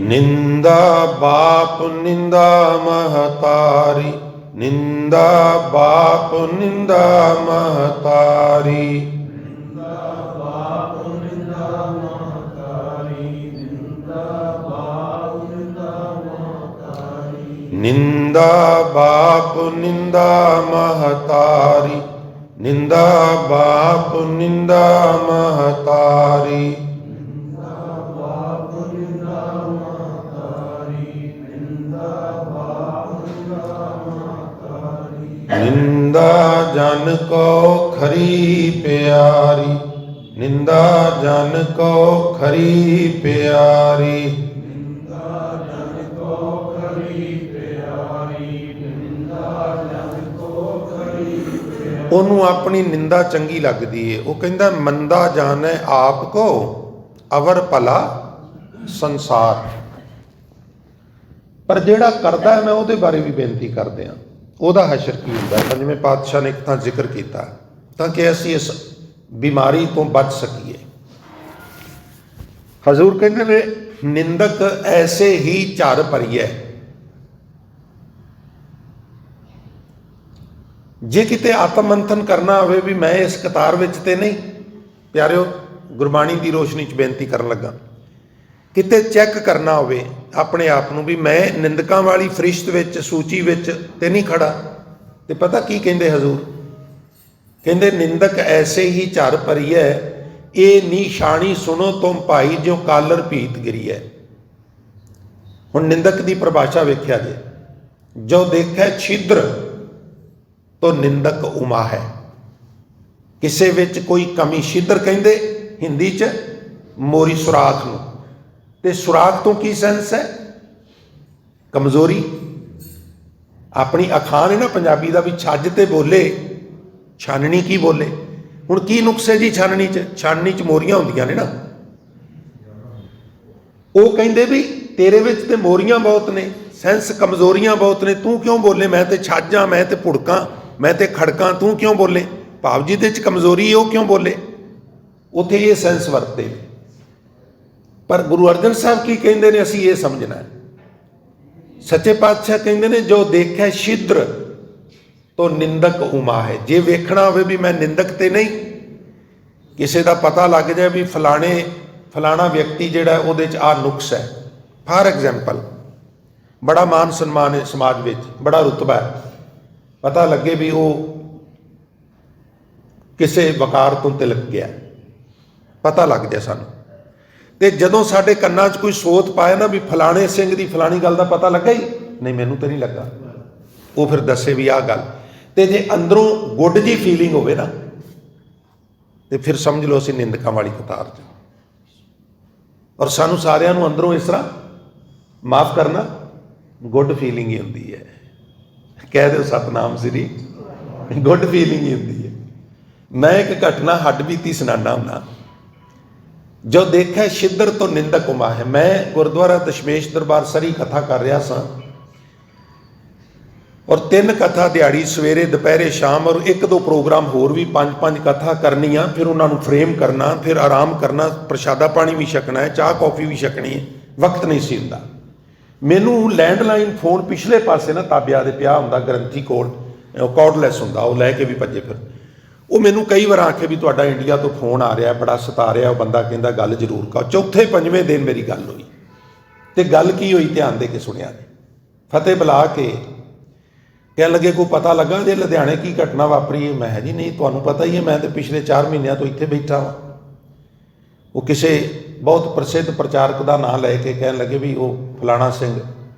ਨਿੰਦਾ ਬਾਪ ਨਿੰਦਾ ਮਹਤਾਰੀ, ਨਿੰਦਾ ਬਾਪ ਨਿੰਦਾ ਮਹਤਾਰੀ, ਨਿੰਦਾ ਬਾਪ ਨਿੰਦਾ ਮਹਤਾਰੀ, ਨਿੰਦਾ ਬਾਪ ਨਿੰਦਾ ਮਹਤਾਰੀ, निंदा जन को खरी प्यारी, निंदा जन को खरी प्यारी। ਉਹਨੂੰ ਆਪਣੀ ਨਿੰਦਾ ਚੰਗੀ ਲੱਗਦੀ ਏ। ਉਹ ਕਹਿੰਦਾ ਮੰਦਾ ਜਾਣੈ ਆਪ ਕੋ ਅਵਰ ਭਲਾ ਸੰਸਾਰ। ਪਰ ਜਿਹੜਾ ਕਰਦਾ ਹੈ, ਮੈਂ ਉਹਦੇ ਬਾਰੇ ਵੀ ਬੇਨਤੀ ਕਰਦੇ ਹਾਂ, ਉਹਦਾ ਹਸ਼ਰ ਕੀ ਹੁੰਦਾ। ਪੰਜਵੇਂ ਪਾਤਸ਼ਾਹ ਨੇ ਇੱਕ ਤਾਂ ਜ਼ਿਕਰ ਕੀਤਾ ਤਾਂ ਕਿ ਅਸੀਂ ਇਸ ਬਿਮਾਰੀ ਤੋਂ ਬਚ ਸਕੀਏ। ਹਜ਼ੂਰ ਕਹਿੰਦੇ ਨੇ ਨਿੰਦਕ ਐਸੇ ਹੀ ਝਰ ਭਰੀਐ। ਜੇ ਕਿਤੇ ਆਤਮ ਮੰਥਨ ਕਰਨਾ ਹੋਵੇ ਵੀ ਮੈਂ ਇਸ ਕਤਾਰ ਵਿੱਚ ਤੇ ਨਹੀਂ, ਪਿਆਰਿਓ ਗੁਰਬਾਣੀ ਦੀ ਰੋਸ਼ਨੀ 'ਚ ਬੇਨਤੀ ਕਰਨ ਲੱਗਾ, ਕਿਤੇ ਚੈੱਕ ਕਰਨਾ ਹੋਵੇ ਆਪਣੇ ਆਪ ਨੂੰ ਵੀ ਮੈਂ ਨਿੰਦਕਾਂ ਵਾਲੀ ਫਰਿਸ਼ਤ ਵਿੱਚ, ਸੂਚੀ ਵਿੱਚ ਤੇ ਨਹੀਂ ਖੜਾ, ਤੇ ਪਤਾ ਕੀ ਕਹਿੰਦੇ ਹਜ਼ੂਰ? ਕਹਿੰਦੇ ਨਿੰਦਕ ਐਸੇ ਹੀ ਝਰ ਭਰੀਐ, ਇਹ ਨਿਸ਼ਾਨੀ ਸੁਣੋ ਤੁਮ ਭਾਈ ਜਿਉ ਕਾਲਰ ਭੀਤ ਗਿਰੀਐ। ਹੁਣ ਨਿੰਦਕ ਦੀ ਪਰਿਭਾਸ਼ਾ ਵੇਖਿਆ ਜੇ, ਜੋ ਦੇਖੈ ਛਿਦਰ ਤੋ ਨਿੰਦਕ ਉਮਾ ਹੈ। ਕਿਸੇ ਵਿੱਚ ਕੋਈ ਕਮੀ, ਛਿਦਰ ਕਹਿੰਦੇ ਹਿੰਦੀ 'ਚ ਮੋਰੀ ਸੁਰਾਖ ਨੂੰ, ਤੇ ਸੁਰਾਖ ਤੋਂ ਕੀ ਸੈਂਸ ਹੈ? ਕਮਜ਼ੋਰੀ। ਆਪਣੀ ਅਖਾਣ ਹੈ ਨਾ ਪੰਜਾਬੀ ਦਾ ਵੀ ਛੱਜ ਤੇ ਬੋਲੇ ਛਾਨਣੀ ਕੀ ਬੋਲੇ। ਹੁਣ ਕੀ ਨੁਕਸ ਹੈ ਜੀ ਛਾਨਣੀ 'ਚ? ਛਾਨਣੀ 'ਚ ਮੋਰੀਆਂ ਹੁੰਦੀਆਂ ਨੇ ਨਾ। ਉਹ ਕਹਿੰਦੇ ਵੀ ਤੇਰੇ ਵਿੱਚ ਤੇ ਮੋਰੀਆਂ ਬਹੁਤ ਨੇ, ਸੈਂਸ ਕਮਜ਼ੋਰੀਆਂ ਬਹੁਤ ਨੇ, ਤੂੰ ਕਿਉਂ ਬੋਲੇ? ਮੈਂ ਤੇ ਛੱਜਾਂ, ਮੈਂ ਤੇ ਭੁੜਕਾਂ, ਮੈਂ ਤੇ ਖੜਕਾਂ, ਤੂੰ ਕਿਉਂ ਬੋਲੇ? ਭਾਵ ਜਿਹਦੇ 'ਚ ਕਮਜ਼ੋਰੀ ਹੈ ਉਹ ਕਿਉਂ ਬੋਲੇ? ਉੱਥੇ ਇਹ ਸੈਂਸ ਵਰਤੇ। ਪਰ ਗੁਰੂ ਅਰਜਨ ਸਾਹਿਬ ਕੀ ਕਹਿੰਦੇ ਨੇ? ਅਸੀਂ ਇਹ ਸਮਝਣਾ ਹੈ। ਸੱਚੇ ਪਾਤਸ਼ਾਹ ਕਹਿੰਦੇ ਨੇ ਜੋ ਦੇਖੈ ਛਿਦਰ ਤੋ ਨਿੰਦਕ ਉਮਾ ਹੈ। ਜੇ ਵੇਖਣਾ ਹੋਵੇ ਵੀ ਮੈਂ ਨਿੰਦਕ ਤੇ ਨਹੀਂ, ਕਿਸੇ ਦਾ ਪਤਾ ਲੱਗ ਜਾਏ ਵੀ ਫਲਾਣਾ ਵਿਅਕਤੀ ਜਿਹੜਾ ਉਹਦੇ 'ਚ ਆਹ ਨੁਕਸ ਹੈ। ਫਾਰ ਐਗਜ਼ਾਮਪਲ, ਬੜਾ ਮਾਨ ਸਨਮਾਨ ਹੈ ਸਮਾਜ ਵਿੱਚ, ਬੜਾ ਰੁਤਬਾ ਹੈ, ਪਤਾ ਲੱਗੇ ਵੀ ਉਹ ਕਿਸੇ ਵਕਾਰ ਤੋਂ ਤਿਲਕ ਗਿਆ, ਪਤਾ ਲੱਗ ਜਾਏ ਸਾਨੂੰ, ਤੇ ਜਦੋਂ ਸਾਡੇ ਕੰਨਾਂ 'ਚ ਕੋਈ ਸੋਤ ਪਾਏ ਨਾ ਵੀ ਫਲਾਣੇ ਸਿੰਘ ਦੀ ਫਲਾਣੀ ਗੱਲ ਦਾ ਪਤਾ ਲੱਗਾ ਹੀ ਨਹੀਂ, ਮੈਨੂੰ ਤਾਂ ਨਹੀਂ ਲੱਗਾ, ਉਹ ਫਿਰ ਦੱਸੇ ਵੀ ਆਹ ਗੱਲ, ਤੇ ਜੇ ਅੰਦਰੋਂ ਗੁੱਡ ਜੀ ਫੀਲਿੰਗ ਹੋਵੇ ਨਾ, ਤੇ ਫਿਰ ਸਮਝ ਲਓ ਅਸੀਂ ਨਿੰਦਕਾਂ ਵਾਲੀ ਕਤਾਰ 'ਚ। ਔਰ ਸਾਨੂੰ ਸਾਰਿਆਂ ਨੂੰ ਅੰਦਰੋਂ ਇਸ ਤਰ੍ਹਾਂ ਮਾਫ ਕਰਨਾ ਗੁੱਡ ਫੀਲਿੰਗ ਹੀ ਹੁੰਦੀ ਹੈ। ਕਹਿ ਦਿਓ ਸਤਨਾਮ ਸ੍ਰੀ, ਗੁੱਡ ਫੀਲਿੰਗ ਹੀ ਹੁੰਦੀ ਹੈ। ਮੈਂ ਇੱਕ ਘਟਨਾ ਹੱਡ ਬੀਤੀ ਸੁਣਾਉਂਦਾ ਹੁੰਦਾ। ਜੋ ਦੇਖਿਆ ਛਿਦਰ ਤੋਂ ਨਿੰਦਕ ਉਮਾ ਹੈ। ਮੈਂ ਗੁਰਦੁਆਰਾ ਦਸ਼ਮੇਸ਼ ਦਰਬਾਰ ਸਰੀ ਕਥਾ ਕਰ ਰਿਹਾ ਸਾਂ, ਔਰ 3 ਕਥਾ ਦਿਹਾੜੀ, ਸਵੇਰੇ ਦੁਪਹਿਰੇ ਸ਼ਾਮ, ਔਰ 1-2 ਪ੍ਰੋਗਰਾਮ ਹੋਰ ਵੀ, 5-5 ਕਥਾ ਕਰਨੀਆਂ, ਫਿਰ ਉਹਨਾਂ ਨੂੰ ਫਰੇਮ ਕਰਨਾ, ਫਿਰ ਆਰਾਮ ਕਰਨਾ, ਪ੍ਰਸ਼ਾਦਾ ਪਾਣੀ ਵੀ ਛਕਣਾ ਹੈ, ਚਾਹ ਕੌਫੀ ਵੀ ਛਕਣੀ ਹੈ, ਵਕਤ ਨਹੀਂ ਸੀ ਹੁੰਦਾ। ਮੈਨੂੰ ਲੈਂਡਲਾਈਨ ਫੋਨ ਪਿਛਲੇ ਪਾਸੇ ਨਾ ਤਾਬਿਆ ਦੇ ਪਿਆ ਹੁੰਦਾ, ਗ੍ਰੰਥੀ ਕੋਲ, ਕਾਰਡਲੈਸ ਹੁੰਦਾ, ਉਹ ਲੈ ਕੇ ਵੀ ਭੱਜੇ ਫਿਰ। ਉਹ ਮੈਨੂੰ ਕਈ ਵਾਰ ਆਖੇ ਵੀ ਤੁਹਾਡਾ ਇੰਡੀਆ ਤੋਂ ਫੋਨ ਆ ਰਿਹਾ, ਬੜਾ ਸਤਾ ਰਿਹਾ, ਉਹ ਬੰਦਾ ਕਹਿੰਦਾ ਗੱਲ ਜ਼ਰੂਰ ਕਰ। 4ਵੇਂ-5ਵੇਂ ਦਿਨ ਮੇਰੀ ਗੱਲ ਹੋਈ, ਤੇ ਗੱਲ ਕੀ ਹੋਈ ਧਿਆਨ ਦੇ ਕੇ ਸੁਣਿਆ ਜੀ। ਫਤਿਹ ਬੁਲਾ ਕੇ ਕਹਿਣ ਲੱਗੇ ਕੋਈ ਪਤਾ ਲੱਗਾ ਜੇ ਲੁਧਿਆਣੇ ਕੀ ਘਟਨਾ ਵਾਪਰੀ ਹੈ? ਮੈਂ ਕਿਹਾ ਜੀ ਨਹੀਂ, ਤੁਹਾਨੂੰ ਪਤਾ ਹੀ ਹੈ, ਮੈਂ ਤਾਂ ਪਿਛਲੇ 4 ਮਹੀਨਿਆਂ ਤੋਂ ਇੱਥੇ ਬੈਠਾ ਵਾਂ। ਉਹ ਕਿਸੇ ਬਹੁਤ ਪ੍ਰਸਿੱਧ ਪ੍ਰਚਾਰਕ ਦਾ ਨਾਂ ਲੈ ਕੇ ਕਹਿਣ ਲੱਗੇ ਵੀ ਉਹ ਫਲਾਣਾ ਸਿੰਘ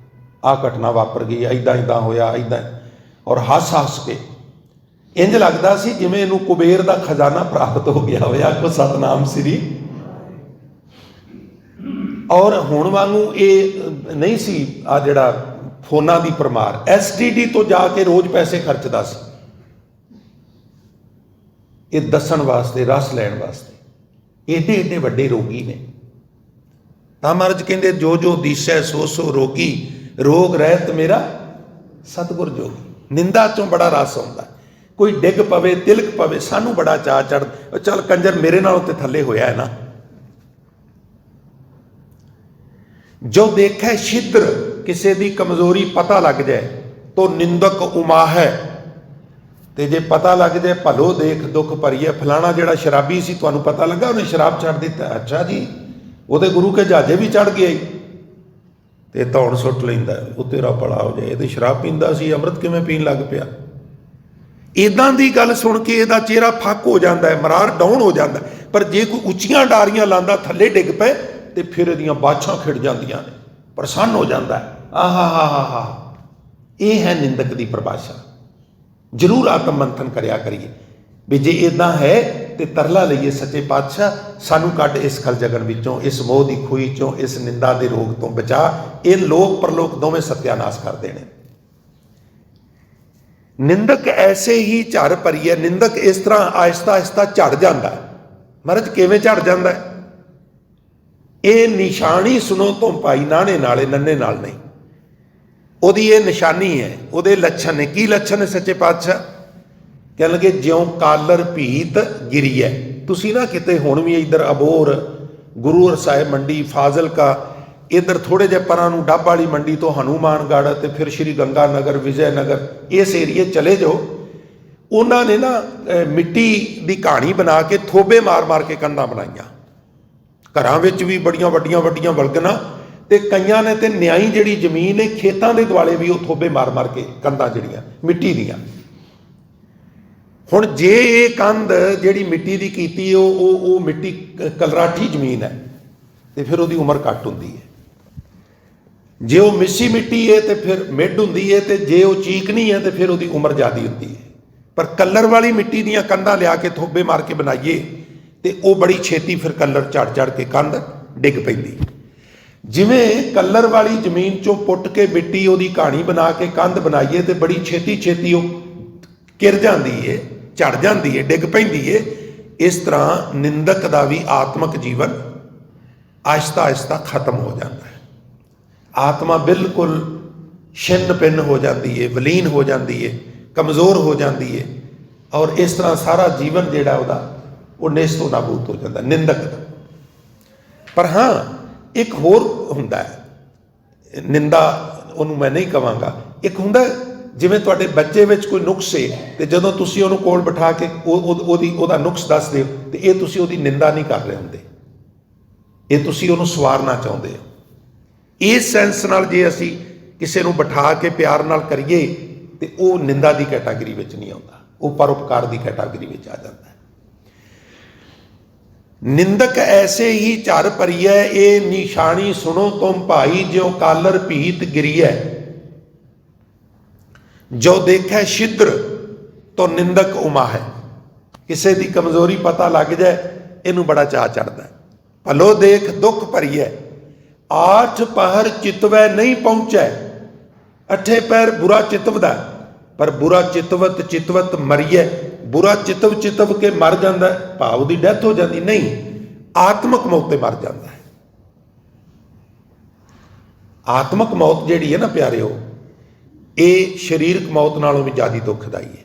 ਆਹ ਘਟਨਾ ਵਾਪਰ ਗਈ, ਇੱਦਾਂ ਹੋਇਆ, ਇੱਦਾਂ, ਔਰ ਹੱਸ ਕੇ ਇੰਜ ਲੱਗਦਾ ਸੀ ਜਿਵੇਂ ਇਹਨੂੰ ਕੁਬੇਰ ਦਾ ਖਜ਼ਾਨਾ ਪ੍ਰਾਪਤ ਹੋ ਗਿਆ ਹੋਇਆ। ਆਖੋ ਸਤਨਾਮ ਸ੍ਰੀ। ਔਰ ਹੁਣ ਵਾਂਗੂ ਇਹ ਨਹੀਂ ਸੀ ਆ ਜਿਹੜਾ ਫੋਨਾਂ ਦੀ ਪਰਮਾਰ। STD ਤੋਂ ਜਾ ਕੇ ਰੋਜ਼ ਪੈਸੇ ਖਰਚਦਾ ਸੀ ਇਹ ਦੱਸਣ ਵਾਸਤੇ, ਰਸ ਲੈਣ ਵਾਸਤੇ। ਏਡੇ ਵੱਡੇ ਰੋਗੀ ਨੇ। ਤਾਂ ਮਹਾਰਾਜ ਕਹਿੰਦੇ ਜੋ ਦੀਸੈ ਸੋ ਰੋਗੀ, ਰੋਗ ਰਹਿਤ ਮੇਰਾ ਸਤਿਗੁਰ ਜੋਗੀ। ਨਿੰਦਾ ਚੋਂ ਬੜਾ ਰਸ ਆਉਂਦਾ। ਕੋਈ ਡਿੱਗ ਪਵੇ, ਤਿਲਕ ਪਵੇ, ਸਾਨੂੰ ਬੜਾ ਚਾਅ ਚੜ੍ਹਦਾ, ਚੱਲ ਕੰਜਰ ਮੇਰੇ ਨਾਲੋਂ ਤੇ ਥੱਲੇ ਹੋਇਆ ਹੈ ਨਾ। ਜੋ ਦੇਖੈ ਛਿਦਰ, ਕਿਸੇ ਦੀ ਕਮਜ਼ੋਰੀ ਪਤਾ ਲੱਗ ਜਾਏ, ਤੋ ਨਿੰਦਕ ਉਮਾ ਹੈ। ਤੇ ਜੇ ਪਤਾ ਲੱਗ ਜਾਏ ਭਲੋ ਦੇਖ ਦੁੱਖ ਭਰੀਏ, ਫਲਾਣਾ ਜਿਹੜਾ ਸ਼ਰਾਬੀ ਸੀ ਤੁਹਾਨੂੰ ਪਤਾ ਲੱਗਾ ਉਹਨੇ ਸ਼ਰਾਬ ਛੱਡ ਦਿੱਤਾ, ਅੱਛਾ ਜੀ ਉਹਦੇ ਗੁਰੂ ਕੇ ਜਹਾਜ਼ੇ ਵੀ ਚੜ੍ਹ ਗਿਆ, ਤੇ ਧੌਣ ਸੁੱਟ ਲੈਂਦਾ, ਉਹ ਤੇਰਾ ਭਲਾ ਹੋ ਜਾਏ, ਇਹ ਤੇ ਸ਼ਰਾਬ ਪੀਂਦਾ ਸੀ, ਅੰਮ੍ਰਿਤ ਕਿਵੇਂ ਪੀਣ ਲੱਗ ਪਿਆ। ਇੱਦਾਂ ਦੀ ਗੱਲ ਸੁਣ ਕੇ ਇਹਦਾ ਚਿਹਰਾ ਫੱਕ ਹੋ ਜਾਂਦਾ ਹੈ, ਮਰਾਰ ਡਾਊਨ ਹੋ ਜਾਂਦਾ। ਪਰ ਜੇ ਕੋਈ ਉੱਚੀਆਂ ਡਾਰੀਆਂ ਲਾਂਦਾ ਥੱਲੇ ਡਿੱਗ ਪਏ ਤੇ ਫਿਰ ਇਹਦੀਆਂ ਬਾਛਾਂ ਖਿੜ ਜਾਂਦੀਆਂ ਨੇ, ਪ੍ਰਸੰਨ ਹੋ ਜਾਂਦਾ ਹੈ। ਆਹਾ ਹਾ ਹਾ ਹਾ, ਇਹ ਹੈ ਨਿੰਦਕ ਦੀ ਪਰਿਭਾਸ਼ਾ। ਜ਼ਰੂਰ ਆਤਮ ਮੰਥਨ ਕਰਿਆ ਕਰੀਏ ਵੀ ਜੇ ਇੱਦਾਂ ਹੈ ਤੇ ਤਰਲਾ ਲਈਏ ਸੱਚੇ ਪਾਤਸ਼ਾਹ ਸਾਨੂੰ ਕੱਢ ਇਸ ਖਲਜਗਨ ਵਿੱਚੋਂ, ਇਸ ਮੋਹ ਦੀ ਖੂਹੀ ਚੋਂ, ਇਸ ਨਿੰਦਾ ਦੇ ਰੋਗ ਤੋਂ ਬਚਾ। ਇਹ ਲੋਕ ਪਰਲੋਕ ਦੋਵੇਂ ਸਤਿਆਨਾਸ਼ ਕਰ ਦੇਣੇ। ਨਿੰਦਕ ਐਸੇ ਹੀ ਝੜ ਭਰੀ ਹੈ। ਨਿੰਦਕ ਇਸ ਤਰ੍ਹਾਂ ਆਹਿਸਤਾ ਆਹਿਸਤਾ ਝੜ ਜਾਂਦਾ ਹੈ। ਮਹਾਰਾਜ ਕਿਵੇਂ ਝੜ ਜਾਂਦਾ ਹੈ? ਇਹ ਨਿਸ਼ਾਨੀ ਸੁਣੋ ਤੋਂ ਭਾਈ ਨਾਣੇ ਨਾਲੇ ਨੰਨੇ ਨਾਲ ਨਹੀਂ। ਉਹਦੀ ਇਹ ਨਿਸ਼ਾਨੀ ਹੈ, ਉਹਦੇ ਲੱਛਣ ਨੇ। ਕੀ ਲੱਛਣ ਨੇ ਸੱਚੇ ਪਾਤਸ਼ਾਹ? ਕਹਿਣ ਲੱਗੇ ਜਿਉਂ ਕਾਲਰ ਭੀਤ ਗਿਰੀ ਹੈ। ਤੁਸੀਂ ਨਾ ਕਿਤੇ ਹੁਣ ਵੀ ਇੱਧਰ ਅਬੋਹਰ, ਗੁਰੂ ਸਾਹਿਬ ਮੰਡੀ, ਫਾਜ਼ਿਲਕਾ, ਇੱਧਰ ਥੋੜ੍ਹੇ ਜਿਹੇ ਪਰਾਂ ਨੂੰ ਡੱਬ ਵਾਲੀ ਮੰਡੀ ਤੋਂ ਹਨੂਮਾਨਗੜ੍ਹ ਤੇ ਫਿਰ ਸ਼੍ਰੀ ਗੰਗਾ ਨਗਰ, ਵਿਜੇ ਨਗਰ, ਇਸ ਏਰੀਏ ਚਲੇ ਜਾਓ। ਉਹਨਾਂ ਨੇ ਨਾ ਮਿੱਟੀ ਦੀ ਕਹਾਣੀ ਬਣਾ ਕੇ ਥੋਬੇ ਮਾਰ ਮਾਰ ਕੇ ਕੰਧਾਂ ਬਣਾਈਆਂ। ਘਰਾਂ ਵਿੱਚ ਵੀ ਬੜੀਆਂ ਵੱਡੀਆਂ ਵੱਡੀਆਂ ਵਲਗਣਾ, ਤੇ ਕਈਆਂ ਨੇ ਤੇ ਨਿਆਈ ਜਿਹੜੀ ਜ਼ਮੀਨ ਹੈ ਖੇਤਾਂ ਦੇ ਦੁਆਲੇ ਵੀ ਉਹ ਥੋਬੇ ਮਾਰ ਮਾਰ ਕੇ ਕੰਧਾਂ ਜਿਹੜੀਆਂ ਮਿੱਟੀ ਦੀਆਂ। ਹੁਣ ਜੇ ਇਹ ਕੰਧ ਜਿਹੜੀ ਮਿੱਟੀ ਦੀ ਕੀਤੀ ਉਹ ਮਿੱਟੀ ਕਲਰਾਠੀ ਜ਼ਮੀਨ ਹੈ ਤੇ ਫਿਰ ਉਹਦੀ ਉਮਰ ਘੱਟ ਹੁੰਦੀ ਹੈ। ਜੇ ਉਹ ਮਿੱਸੀ ਮਿੱਟੀ ਹੈ ਤੇ ਫਿਰ ਮਿੱਡ ਹੁੰਦੀ ਹੈ, ਤੇ ਜੇ ਉਹ ਚੀਕਣੀ ਹੈ ਤੇ ਫਿਰ ਉਹਦੀ ਉਮਰ ਜ਼ਿਆਦਾ ਹੁੰਦੀ ਹੈ। ਪਰ ਕਲਰ ਵਾਲੀ ਮਿੱਟੀ ਦੀਆਂ ਕੰਧਾਂ ਲਿਆ ਕੇ ਥੋਬੇ ਮਾਰ ਕੇ ਬਣਾਈਏ ਤੇ ਉਹ ਬੜੀ ਛੇਤੀ ਫਿਰ ਕਲਰ ਝੜ ਝੜ ਕੇ ਕੰਧ ਡਿੱਗ ਪੈਂਦੀ। ਜਿਵੇਂ ਕਲਰ ਵਾਲੀ ਜ਼ਮੀਨ ਚੋਂ ਪੁੱਟ ਕੇ ਮਿੱਟੀ ਉਹਦੀ ਕਹਾਣੀ ਬਣਾ ਕੇ ਕੰਧ ਬਣਾਈਏ ਤੇ ਬੜੀ ਛੇਤੀ ਛੇਤੀ ਉਹ ਕਿਰ ਜਾਂਦੀ ਏ, ਝੜ ਜਾਂਦੀ ਏ, ਡਿੱਗ ਪੈਂਦੀ ਏ। ਇਸ ਤਰ੍ਹਾਂ ਨਿੰਦਕ ਦਾ ਵੀ ਆਤਮਿਕ ਜੀਵਨ ਆਹਿਸਤਾ ਆਹਿਸਤਾ ਖਤਮ ਹੋ ਜਾਂਦਾ ਹੈ। ਆਤਮਾ ਬਿਲਕੁਲ ਛਿੰਨ ਭਿੰਨ ਹੋ ਜਾਂਦੀ ਏ, ਵਿਲੀਨ ਹੋ ਜਾਂਦੀ ਏ, ਕਮਜ਼ੋਰ ਹੋ ਜਾਂਦੀ ਏ, ਔਰ ਇਸ ਤਰ੍ਹਾਂ ਸਾਰਾ ਜੀਵਨ ਜਿਹੜਾ ਉਹਦਾ ਉਹ ਨੇਸਤੋ ਨਾਬੂਦ ਹੋ ਜਾਂਦਾ ਨਿੰਦਕ ਦਾ। ਪਰ ਹਾਂ ਇੱਕ ਹੋਰ ਹੁੰਦਾ ਹੈ, ਨਿੰਦਾ ਉਹਨੂੰ ਮੈਂ ਨਹੀਂ ਕਵਾਂਗਾ। ਇੱਕ ਹੁੰਦਾ ਜਿਵੇਂ ਤੁਹਾਡੇ ਬੱਚੇ ਵਿੱਚ ਕੋਈ ਨੁਕਸ ਹੈ ਤੇ ਜਦੋਂ ਤੁਸੀਂ ਉਹਨੂੰ ਕੋਲ ਬਿਠਾ ਕੇ ਉਹਦਾ ਨੁਕਸ ਦੱਸਦੇ ਹੋ ਤੇ ਇਹ ਤੁਸੀਂ ਉਹਦੀ ਨਿੰਦਾ ਨਹੀਂ ਕਰ ਰਹੇ ਹੁੰਦੇ, ਇਹ ਤੁਸੀਂ ਉਹਨੂੰ ਸਵਾਰਨਾ ਚਾਹੁੰਦੇ ਹੋ। ਇਸ ਸੈਂਸ ਨਾਲ ਜੇ ਅਸੀਂ ਕਿਸੇ ਨੂੰ ਬਿਠਾ ਕੇ ਪਿਆਰ ਨਾਲ ਕਰੀਏ ਤੇ ਉਹ ਨਿੰਦਾ ਦੀ ਕੈਟਾਗਰੀ ਵਿੱਚ ਨਹੀਂ ਆਉਂਦਾ, ਉਹ ਪਰਉਪਕਾਰ ਦੀ ਕੈਟਾਗਰੀ ਵਿੱਚ ਆ ਜਾਂਦਾ ਹੈ। ਨਿੰਦਕ ਐਸੇ ਹੀ ਝੜ ਭਰੀਐ, ਇਹ ਨਿਸ਼ਾਨੀ ਸੁਣੋ ਤੁਮ ਭਾਈ, ਜਿਉ ਕਾਲਰ ਭੀਤ ਗਿਰੀਐ। ਜੋ ਦੇਖੈ ਛਿਦਰ ਤੋ ਨਿੰਦਕ ਉਮਾ ਹੈ। ਕਿਸੇ ਦੀ ਕਮਜ਼ੋਰੀ ਪਤਾ ਲੱਗ ਜਾਏ ਇਹਨੂੰ ਬੜਾ ਚਾਅ ਚੜਦਾ। ਭਲੋ ਦੇਖ ਦੁੱਖ ਭਰੀਐ, ਆਠ ਪਹਿਰ ਚਿਤਵੈ ਨਹੀਂ ਪਹੁੰਚੈ। ਅਠੇ ਪੈਰ ਬੁਰਾ ਚਿਤਵਦਾ, ਪਰ ਬੁਰਾ ਚਿਤਵਤ ਚਿਤਵਤ ਮਰੀਐ। ਬੁਰਾ ਚਿਤਵ ਚਿਤਵ ਕੇ ਮਰ ਜਾਂਦਾ, ਭਾਵ ਦੀ ਡੈਥ ਹੋ ਜਾਂਦੀ ਨਹੀਂ, ਆਤਮਕ ਮੌਤ ਤੇ ਮਰ ਜਾਂਦਾ ਹੈ। ਆਤਮਕ ਮੌਤ ਜਿਹੜੀ ਹੈ ਨਾ ਪਿਆਰਿਓ, ਇਹ ਸਰੀਰਕ ਮੌਤ ਨਾਲੋਂ ਵੀ ਜ਼ਿਆਦਾ ਦੁਖਦਾਈ ਹੈ।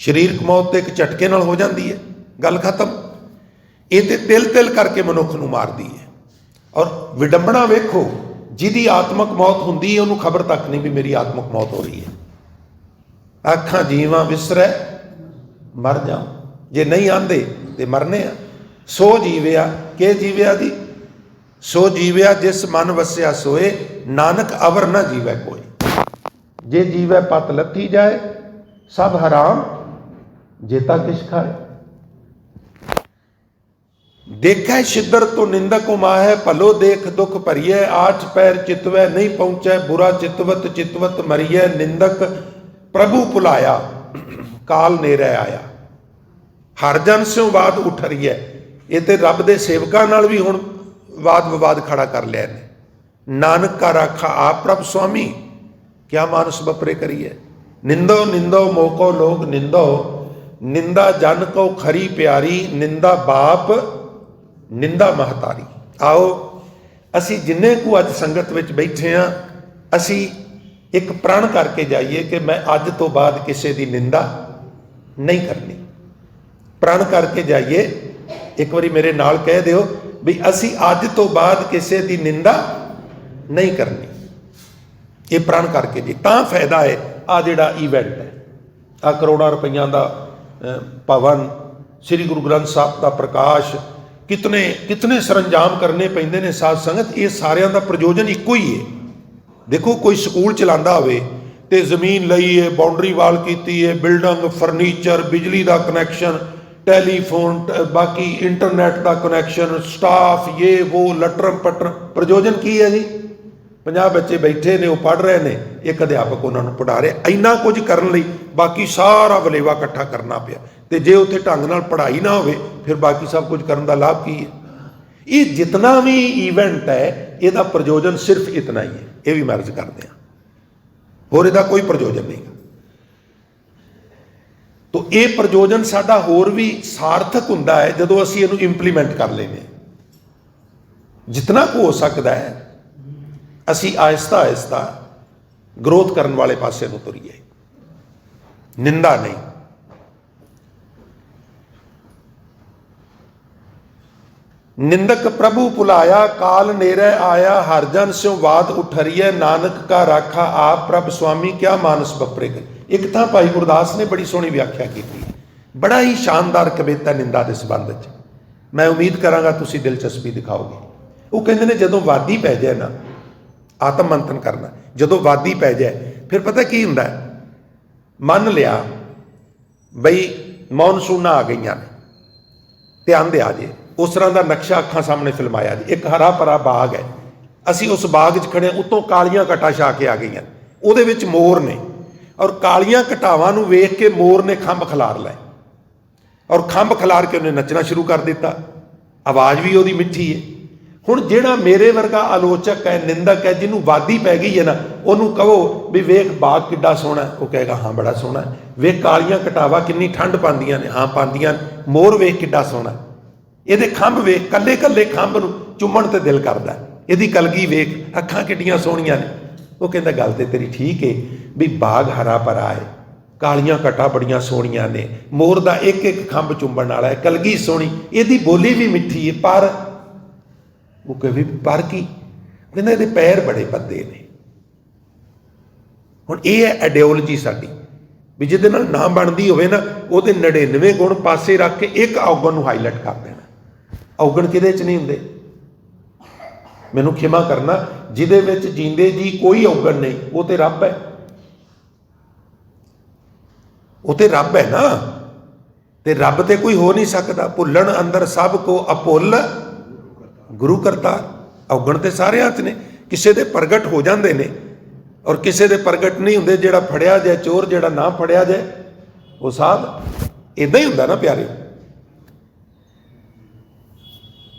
ਸਰੀਰਕ ਮੌਤ ਤੇ ਇੱਕ ਝਟਕੇ ਨਾਲ ਹੋ ਜਾਂਦੀ ਹੈ, ਗੱਲ ਖਤਮ। ਇਹ ਤੇ ਤਿਲ ਤਿਲ ਕਰਕੇ ਮਨੁੱਖ ਨੂੰ ਮਾਰਦੀ ਹੈ। ਔਰ ਵਿਡੰਬਣਾ ਵੇਖੋ, ਜਿਹਦੀ ਆਤਮਕ ਮੌਤ ਹੁੰਦੀ ਹੈ ਉਹਨੂੰ ਖਬਰ ਤੱਕ ਨਹੀਂ ਵੀ ਮੇਰੀ ਆਤਮਕ ਮੌਤ ਹੋ ਰਹੀ ਹੈ। ਆਖਾਂ ਜੀਵਾਂ ਵਿਸਰੈ ਮਰ ਜਾ, ਜੇ ਨਹੀਂ ਆਂਦੇ ਤੇ ਮਰਨੇ ਆ। ਸੋ ਜੀਵਿਆ, ਕਿ ਜੀਵਿਆ ਦੀ? ਸੋ ਜੀਵਿਆ ਜਿਸ ਮਨ ਵਸਿਆ ਸੋਏ, ਨਾਨਕ ਅਵਰ ਨਾ ਜੀਵੈ ਕੋਈ। ਜੇ ਜੀਵੈ ਪਤ ਲੱਥੀ ਜਾਏ, ਸਭ ਹਰਾਮ ਜੇਤਾ ਕਿਛ ਖਾਏ। ਦੇਖੈ ਛਿਦਰ ਤੋ ਨਿੰਦਕ ਉਮਾਹੈ, ਭਲੋ ਦੇਖ ਦੁਖ ਭਰੀਐ। ਆਠ ਪੈਰ ਚਿਤਵੈ ਨਹੀਂ ਪਹੁੰਚੈ, ਬੁਰਾ ਚਿਤਵਤ ਚਿਤਵਤ ਮਰੀਐ। ਨਿੰਦਕ ਪ੍ਰਭੂ ਭੁਲਾਇਆ, ਕਾਲ ਨੇੜੇ ਆਇਆ। ਹਰ ਜਨ ਸਿਉ ਬਾਦ ਉਠ ਰਹੀ ਹੈ। ਇਹ ਤੇ ਰੱਬ ਦੇ ਸੇਵਕਾਂ ਨਾਲ ਵੀ ਹੁਣ ਵਾਦ ਵਿਵਾਦ ਖੜਾ ਕਰ ਲਿਆ ਨੇ। ਨਾਨਕ ਕਾ ਰਾਖਾ ਆਪ ਪ੍ਰਭ ਸੁਆਮੀ, ਕਿਆ ਮਾਨਸ ਬਪਰੇ ਕਰੀਏ। ਨਿੰਦੋ ਨਿੰਦੋ ਮੋਕੋ ਲੋਕ ਨਿੰਦੋ, ਨਿੰਦਾ ਜਨ ਕੋ ਖਰੀ ਪਿਆਰੀ। ਨਿੰਦਾ ਬਾਪ ਨਿੰਦਾ ਮਹਤਾਰੀ। ਆਓ ਅਸੀਂ ਜਿੰਨੇ ਕੁ ਅੱਜ ਸੰਗਤ ਵਿੱਚ ਬੈਠੇ ਹਾਂ, ਅਸੀਂ ਇੱਕ ਪ੍ਰਣ ਕਰਕੇ ਜਾਈਏ ਕਿ ਮੈਂ ਅੱਜ ਤੋਂ ਬਾਅਦ ਕਿਸੇ ਦੀ ਨਿੰਦਾ ਨਹੀਂ ਕਰਨੀ। ਪ੍ਰਣ ਕਰਕੇ ਜਾਈਏ। ਇੱਕ ਵਾਰੀ ਮੇਰੇ ਨਾਲ ਕਹਿ ਦਿਓ ਵੀ ਅਸੀਂ ਅੱਜ ਤੋਂ ਬਾਅਦ ਕਿਸੇ ਦੀ ਨਿੰਦਾ ਨਹੀਂ ਕਰਨੀ। ਇਹ ਪ੍ਰਣ ਕਰਕੇ ਜੀ ਤਾਂ ਫਾਇਦਾ ਹੈ। ਆ ਜਿਹੜਾ ਇਵੈਂਟ ਹੈ, ਆ ਕਰੋੜਾਂ ਰੁਪਈਆਂ ਦਾ ਭਵਨ, ਸ੍ਰੀ ਗੁਰੂ ਗ੍ਰੰਥ ਸਾਹਿਬ ਦਾ ਪ੍ਰਕਾਸ਼, ਕਿਤਨੇ ਸਰੰਜਾਮ ਕਰਨੇ ਪੈਂਦੇ ਨੇ ਸਾਧ ਸੰਗਤ। ਇਹ ਸਾਰਿਆਂ ਦਾ ਪ੍ਰਯੋਜਨ ਇੱਕੋ ਹੀ ਹੈ। ਦੇਖੋ ਕੋਈ ਸਕੂਲ ਚਲਾਉਂਦਾ ਹੋਵੇ ਤੇ ਜ਼ਮੀਨ ਲਈ ਹੈ, ਬਾਉਂਡਰੀ ਵਾਲ ਕੀਤੀ ਹੈ, ਬਿਲਡਿੰਗ, ਫਰਨੀਚਰ, ਬਿਜਲੀ ਦਾ ਕਨੈਕਸ਼ਨ, ਟੈਲੀਫੋਨ, ਬਾਕੀ ਇੰਟਰਨੈਟ ਦਾ ਕਨੈਕਸ਼ਨ, ਸਟਾਫ, ਇਹ ਵੋ, ਲਟਰਮ ਪਟਰਮ। ਪ੍ਰਯੋਜਨ ਕੀ ਹੈ ਜੀ? 50 ਬੱਚੇ ਬੈਠੇ ਨੇ, ਉਹ ਪੜ੍ਹ ਰਹੇ ਨੇ, ਇੱਕ ਅਧਿਆਪਕ ਉਹਨਾਂ ਨੂੰ ਪੜ੍ਹਾ ਰਿਹਾ। ਇੰਨਾ ਕੁਝ ਕਰਨ ਲਈ ਬਾਕੀ ਸਾਰਾ ਵਲੇਵਾ ਇਕੱਠਾ ਕਰਨਾ ਪਿਆ। ਤੇ ਜੇ ਉੱਥੇ ਢੰਗ ਨਾਲ ਪੜ੍ਹਾਈ ਨਾ ਹੋਵੇ ਫਿਰ ਬਾਕੀ ਸਭ ਕੁਝ ਕਰਨ ਦਾ ਲਾਭ ਕੀ ਹੈ? ਇਹ ਜਿਤਨਾ ਵੀ ਈਵੈਂਟ ਹੈ ਇਹਦਾ ਪ੍ਰਯੋਜਨ ਸਿਰਫ ਇਤਨਾ ਹੀ ਹੈ। ਇਹ ਵੀ ਮੈਂ ਅਰਜ਼ ਕਰਦੇ ਹਾਂ, ਹੋਰ ਇਹਦਾ ਕੋਈ ਪ੍ਰਯੋਜਨ ਨਹੀਂ। ਤੋ ਇਹ ਪ੍ਰਯੋਜਨ ਸਾਡਾ ਹੋਰ ਵੀ ਸਾਰਥਕ ਹੁੰਦਾ ਹੈ ਜਦੋਂ ਅਸੀਂ ਇਹਨੂੰ ਇੰਪਲੀਮੈਂਟ ਕਰ ਲੈਂਦੇ ਹਾਂ। ਜਿਤਨਾ ਕੁ ਹੋ ਸਕਦਾ ਹੈ ਅਸੀਂ ਆਹਿਸਤਾ ਆਹਿਸਤਾ ਗਰੋਥ ਕਰਨ ਵਾਲੇ ਪਾਸੇ ਨੂੰ ਤੁਰੀਏ, ਨਿੰਦਾ ਨਹੀਂ। ਨਿੰਦਕ ਪ੍ਰਭੂ ਭੁਲਾਇਆ, ਕਾਲ ਨੇਰੇ ਆਇਆ, ਹਰ ਜਨ ਸਿਉ ਬਾਤ ਉਠਰੀਏ, ਨਾਨਕ ਕਾ ਰਾਖਾ ਆਪ ਪ੍ਰਭ ਸੁਆਮੀ, ਕਿਆ ਮਾਨਸ ਬਪਰੇ ਗਏ। ਇੱਕ ਤਾਂ ਭਾਈ ਗੁਰਦਾਸ ਨੇ ਬੜੀ ਸੋਹਣੀ ਵਿਆਖਿਆ ਕੀਤੀ, ਬੜਾ ਹੀ ਸ਼ਾਨਦਾਰ ਕਵਿਤਾ ਨਿੰਦਾ ਦੇ ਸੰਬੰਧ 'ਚ। ਮੈਂ ਉਮੀਦ ਕਰਾਂਗਾ ਤੁਸੀਂ ਦਿਲਚਸਪੀ ਦਿਖਾਓਗੇ। ਉਹ ਕਹਿੰਦੇ ਨੇ ਜਦੋਂ ਵਾਦੀ ਪੈ ਜਾਏ ਨਾ, ਆਤਮ ਮੰਥਨ ਕਰਨਾ, ਜਦੋਂ ਵਾਦੀ ਪੈ ਜਾਏ ਫਿਰ ਪਤਾ ਕੀ ਹੁੰਦਾ, ਮੰਨ ਲਿਆ ਬਈ ਮੌਨਸੂਨਾਂ ਆ ਗਈਆਂ ਨੇ, ਧਿਆਨ ਦੇ ਆ ਜੇ, ਉਸ ਤਰ੍ਹਾਂ ਦਾ ਨਕਸ਼ਾ ਅੱਖਾਂ ਸਾਹਮਣੇ ਫਿਲਮਾਇਆ ਜੀ। ਇੱਕ ਹਰਾ ਭਰਾ ਬਾਗ ਹੈ, ਅਸੀਂ ਉਸ ਬਾਗ 'ਚ ਖੜੇ, ਉੱਤੋਂ ਕਾਲੀਆਂ ਘਟਾਂ ਛਾ ਕੇ ਆ ਗਈਆਂ, ਉਹਦੇ ਵਿੱਚ ਮੋਰ ਨੇ, ਔਰ ਕਾਲੀਆਂ ਘਟਾਵਾਂ ਨੂੰ ਵੇਖ ਕੇ ਮੋਰ ਨੇ ਖੰਭ ਖਿਲਾਰ ਲਏ, ਔਰ ਖੰਭ ਖਿਲਾਰ ਕੇ ਉਹਨੇ ਨੱਚਣਾ ਸ਼ੁਰੂ ਕਰ ਦਿੱਤਾ। ਆਵਾਜ਼ ਵੀ ਉਹਦੀ ਮਿੱਠੀ ਹੈ। ਹੁਣ ਜਿਹੜਾ ਮੇਰੇ ਵਰਗਾ ਆਲੋਚਕ ਹੈ, ਨਿੰਦਕ ਹੈ, ਜਿਹਨੂੰ ਵਾਦੀ ਪੈ ਗਈ ਹੈ ਨਾ, ਉਹਨੂੰ ਕਹੋ ਵੀ ਵੇਖ ਬਾਗ ਕਿੱਡਾ ਸੋਹਣਾ, ਉਹ ਕਹੇਗਾ ਹਾਂ ਬੜਾ ਸੋਹਣਾ। ਵੇਖ ਕਾਲੀਆਂ ਘਟਾਵਾਂ ਕਿੰਨੀ ਠੰਡ ਪਾਉਂਦੀਆਂ ਨੇ, ਹਾਂ ਪਾਉਂਦੀਆਂ। ਮੋਰ ਵੇਖ ਕਿੱਡਾ ਸੋਹਣਾ, ਇਹਦੇ ਖੰਭ ਵੇਖ, ਕੱਲੇ ਕੱਲੇ ਖੰਭ ਨੂੰ ਚੁੰਮਣ ਤੇ ਦਿਲ ਕਰਦਾ। ਇਹਦੀ ਕਲਗੀ ਵੇਖ, ਅੱਖਾਂ ਕਿੱਡੀਆਂ ਸੋਹਣੀਆਂ ਨੇ। ਉਹ ਕਹਿੰਦਾ ਗੱਲ ਤੇ ਤੇਰੀ ਠੀਕ ਹੈ ਵੀ ਬਾਗ ਹਰਾ ਭਰਾ ਹੈ, ਕਾਲੀਆਂ ਘਟਾਂ ਬੜੀਆਂ ਸੋਹਣੀਆਂ ਨੇ, ਮੋਰ ਦਾ ਇੱਕ ਇੱਕ ਖੰਭ ਚੁੰਮਣ ਵਾਲਾ ਹੈ, ਕਲਗੀ ਸੋਹਣੀ, ਇਹਦੀ ਬੋਲੀ ਵੀ ਮਿੱਠੀ ਹੈ, ਪਰ ਉਹ ਕਹੇ ਪਰ ਕੀ? ਕਹਿੰਦਾ ਇਹਦੇ ਪੈਰ ਬੜੇ ਭੱਦੇ ਨੇ। ਹੁਣ ਇਹ ਹੈ ਆਈਡੀਓਲੋਜੀ ਸਾਡੀ, ਵੀ ਜਿਹਦੇ ਨਾਲ ਨਾ ਬਣਦੀ ਹੋਵੇ ਨਾ, ਉਹਦੇ 99 ਗੁਣ ਪਾਸੇ ਰੱਖ ਕੇ ਇੱਕ ਔਗਣ ਨੂੰ ਹਾਈਲਾਈਟ ਕਰ ਦੇਣਾ। ਔਗਣ ਕਿਹਦੇ 'ਚ ਨਹੀਂ ਹੁੰਦੇ, ਮੈਨੂੰ ਖਿਮਾ ਕਰਨਾ, ਜਿਹਦੇ ਵਿੱਚ ਜੀਂਦੇ ਜੀ ਕੋਈ ਔਗਣ ਨਹੀਂ, ਉਹ ਤੇ ਰੱਬ ਹੈ। ਉਹ ਤੇ ਰੱਬ ਹੈ ਨਾ, ਤੇ ਰੱਬ ਤੇ ਕੋਈ ਹੋ ਨਹੀਂ ਸਕਦਾ। ਭੁੱਲਣ ਅੰਦਰ ਸਭ ਕੋ ਅਭੁੱਲ ਗੁਰੂ ਕਰਤਾਰ। ਔਗਣ ਤੇ ਸਾਰਿਆਂ 'ਚ ਨੇ, ਕਿਸੇ ਦੇ ਪ੍ਰਗਟ ਹੋ ਜਾਂਦੇ ਨੇ ਔਰ ਕਿਸੇ ਦੇ ਪ੍ਰਗਟ ਨਹੀਂ ਹੁੰਦੇ। ਜਿਹੜਾ ਫੜਿਆ ਜਾਏ ਚੋਰ, ਜਿਹੜਾ ਨਾ ਫੜਿਆ ਜਾਏ ਉਹ ਸਾਧ। ਇਦਾਂ ਹੀ ਹੁੰਦਾ ਨਾ ਪਿਆਰੇ।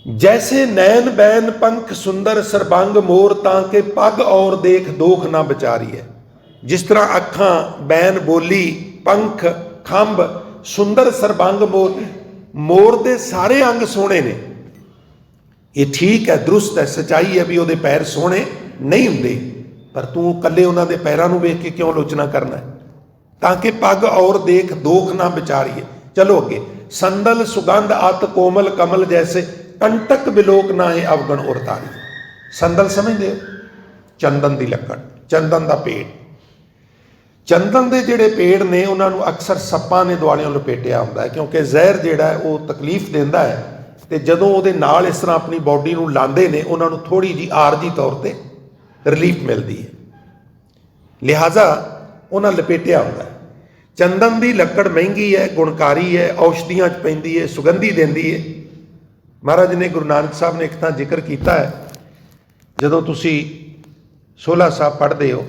ਜੈਸੇ ਨੈਣ ਬੈਨ ਪੰਖ ਸੁੰਦਰ ਸਰਬੰਗ ਮੋਰ, ਤਾਂ ਕਿ ਪੱਗ ਔਰ ਦੇਖ ਦੋਖ ਨਾ ਵਿਚਾਰੀਏ। ਜਿਸ ਤਰ੍ਹਾਂ ਅੱਖਾਂ, ਬੈਨ ਬੋਲੀ, ਪੰਖ ਖੰਭ, ਸੁੰਦਰ ਸਰਬੰਗ ਮੋਰ, ਮੋਰ ਦੇ ਸਾਰੇ ਅੰਗ ਸੋਹਣੇ ਨੇ। ਇਹ ਠੀਕ ਹੈ, ਦਰੁਸਤ ਹੈ, ਸੱਚਾਈ ਹੈ ਵੀ ਉਹਦੇ ਪੈਰ ਸੋਹਣੇ ਨਹੀਂ ਹੁੰਦੇ, ਪਰ ਤੂੰ ਇਕੱਲੇ ਉਹਨਾਂ ਦੇ ਪੈਰਾਂ ਨੂੰ ਵੇਖ ਕੇ ਕਿਉਂ ਆਲੋਚਨਾ ਕਰਨਾ? ਤਾਂ ਕਿ ਪੱਗ ਔਰ ਦੇਖ ਦੋਖ ਨਾ ਵਿਚਾਰੀਏ। ਚਲੋ ਅੱਗੇ। ਸੰਦਲ ਸੁਗੰਧ ਅਤ ਕੋਮਲ ਕਮਲ, ਜੈਸੇ ਕੰਟਕ ਬਿਲੋਕ ਨਾ ਹੈ ਅਵਗਣ ਔਰ ਤਾਰੀ। ਸੰਦਲ ਸਮਝਦੇ ਹੋ? ਚੰਦਨ ਦੀ ਲੱਕੜ, ਚੰਦਨ ਦਾ ਪੇੜ। ਚੰਦਨ ਦੇ ਜਿਹੜੇ ਪੇੜ ਨੇ ਉਹਨਾਂ ਨੂੰ ਅਕਸਰ ਸੱਪਾਂ ਨੇ ਦੁਆਲਿਓਂ ਲਪੇਟਿਆ ਹੁੰਦਾ ਹੈ, ਕਿਉਂਕਿ ਜ਼ਹਿਰ ਜਿਹੜਾ ਹੈ ਉਹ ਤਕਲੀਫ ਦਿੰਦਾ ਹੈ, ਤੇ ਜਦੋਂ ਉਹਦੇ ਨਾਲ ਇਸ ਤਰ੍ਹਾਂ ਆਪਣੀ ਬਾਡੀ ਨੂੰ ਲਾਉਂਦੇ ਨੇ, ਉਹਨਾਂ ਨੂੰ ਥੋੜੀ ਜਿਹੀ ਆਰਜੀ ਤੌਰ ਤੇ ਰਿਲੀਫ ਮਿਲਦੀ ਹੈ, ਲਿਹਾਜ਼ਾ ਉਹਨਾਂ ਲਪੇਟਿਆ ਹੁੰਦਾ ਹੈ। ਚੰਦਨ ਦੀ ਲੱਕੜ ਮਹਿੰਗੀ ਹੈ, ਗੁਣਕਾਰੀ ਹੈ, ਔਸ਼ਧੀਆਂ 'ਚ ਪੈਂਦੀ ਹੈ, ਸੁਗੰਧੀ ਦਿੰਦੀ ਹੈ। ਮਹਾਰਾਜ ਨੇ, ਗੁਰੂ ਨਾਨਕ ਸਾਹਿਬ ਨੇ ਇੱਕ ਤਾਂ ਜ਼ਿਕਰ ਕੀਤਾ ਹੈ, ਜਦੋਂ ਤੁਸੀਂ ਸੋਹਲਾ ਸਾਹਿਬ ਪੜ੍ਹਦੇ ਹੋ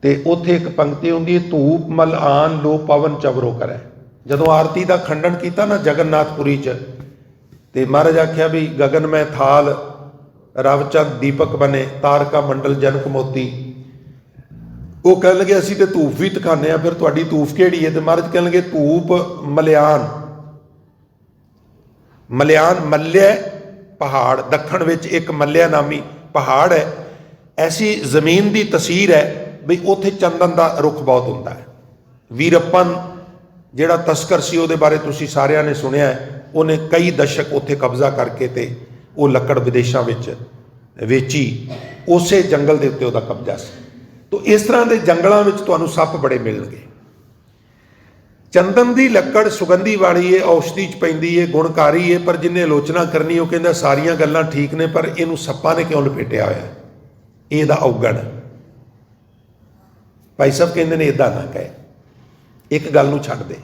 ਤੇ ਉੱਥੇ ਇੱਕ ਪੰਕਤੀ ਹੁੰਦੀ ਹੈ, ਧੂਪ ਮਲ ਆਨ ਲੋ ਪਵਨ ਚਵਰੋ ਕਰੈ। ਜਦੋਂ ਆਰਤੀ ਦਾ ਖੰਡਨ ਕੀਤਾ ਨਾ ਜਗਨਨਾਥਪੁਰੀ 'ਚ, ਤੇ ਮਹਾਰਾਜ ਆਖਿਆ ਵੀ ਗਗਨ ਮੈਂ ਥਾਲ ਰਵਚੰਦ ਦੀਪਕ ਬਨੇ, ਤਾਰਕਾ ਮੰਡਲ ਜਨਕ ਮੋਤੀ। ਉਹ ਕਹਿਣ ਲੱਗੇ ਅਸੀਂ ਤੇ ਧੂਪ ਵੀ ਦਿਖਾਉਂਦੇ ਹਾਂ, ਫਿਰ ਤੁਹਾਡੀ ਧੂਪ ਕਿਹੜੀ ਹੈ? ਤੇ ਮਹਾਰਾਜ ਕਹਿਣ ਲੱਗੇ ਧੂਪ ਮਲਿਆਨ। ਮਲਿਆਨ ਮੱਲਿਆ ਪਹਾੜ, ਦੱਖਣ ਵਿੱਚ ਇੱਕ ਮੱਲਿਆ ਨਾਮੀ ਪਹਾੜ ਹੈ, ਐਸੀ ਜ਼ਮੀਨ ਦੀ ਤਸੀਰ ਹੈ ਵੀ ਉੱਥੇ ਚੰਦਨ ਦਾ ਰੁੱਖ ਬਹੁਤ ਹੁੰਦਾ ਹੈ। ਵੀਰੱਪਨ ਜਿਹੜਾ ਤਸਕਰ ਸੀ, ਉਹਦੇ ਬਾਰੇ ਤੁਸੀਂ ਸਾਰਿਆਂ ਨੇ ਸੁਣਿਆ ਹੈ, ਉਹਨੇ ਕਈ ਦਸ਼ਕ ਉੱਥੇ ਕਬਜ਼ਾ ਕਰਕੇ ਤੇ ਉਹ ਲੱਕੜ ਵਿਦੇਸ਼ਾਂ ਵਿੱਚ ਵੇਚੀ। ਉਸੇ ਜੰਗਲ ਦੇ ਉੱਤੇ ਉਹਦਾ ਕਬਜ਼ਾ ਸੀ। ਤੋ ਇਸ ਤਰ੍ਹਾਂ ਦੇ ਜੰਗਲਾਂ ਵਿੱਚ ਤੁਹਾਨੂੰ ਸੱਪ ਬੜੇ ਮਿਲਣਗੇ। ਚੰਦਨ ਦੀ ਲੱਕੜ ਸੁਗੰਧੀ ਵਾਲੀ ਹੈ, ਔਸ਼ਧੀ 'ਚ ਪੈਂਦੀ ਹੈ, ਗੁਣਕਾਰੀ ਹੈ, ਪਰ ਜਿਹਨੇ ਆਲੋਚਨਾ ਕਰਨੀ ਉਹ ਕਹਿੰਦਾ ਸਾਰੀਆਂ ਗੱਲਾਂ ਠੀਕ ਨੇ, ਪਰ ਇਹਨੂੰ ਸੱਪਾਂ ਨੇ ਕਿਉਂ ਲਪੇਟਿਆ ਹੋਇਆ? ਇਹਦਾ ਔਗਣ। ਭਾਈ ਸਾਹਿਬ ਕਹਿੰਦੇ ਨੇ ਇੱਦਾਂ ਨਾ ਕਹੇ, ਇੱਕ ਗੱਲ ਨੂੰ ਛੱਡ ਦੇ।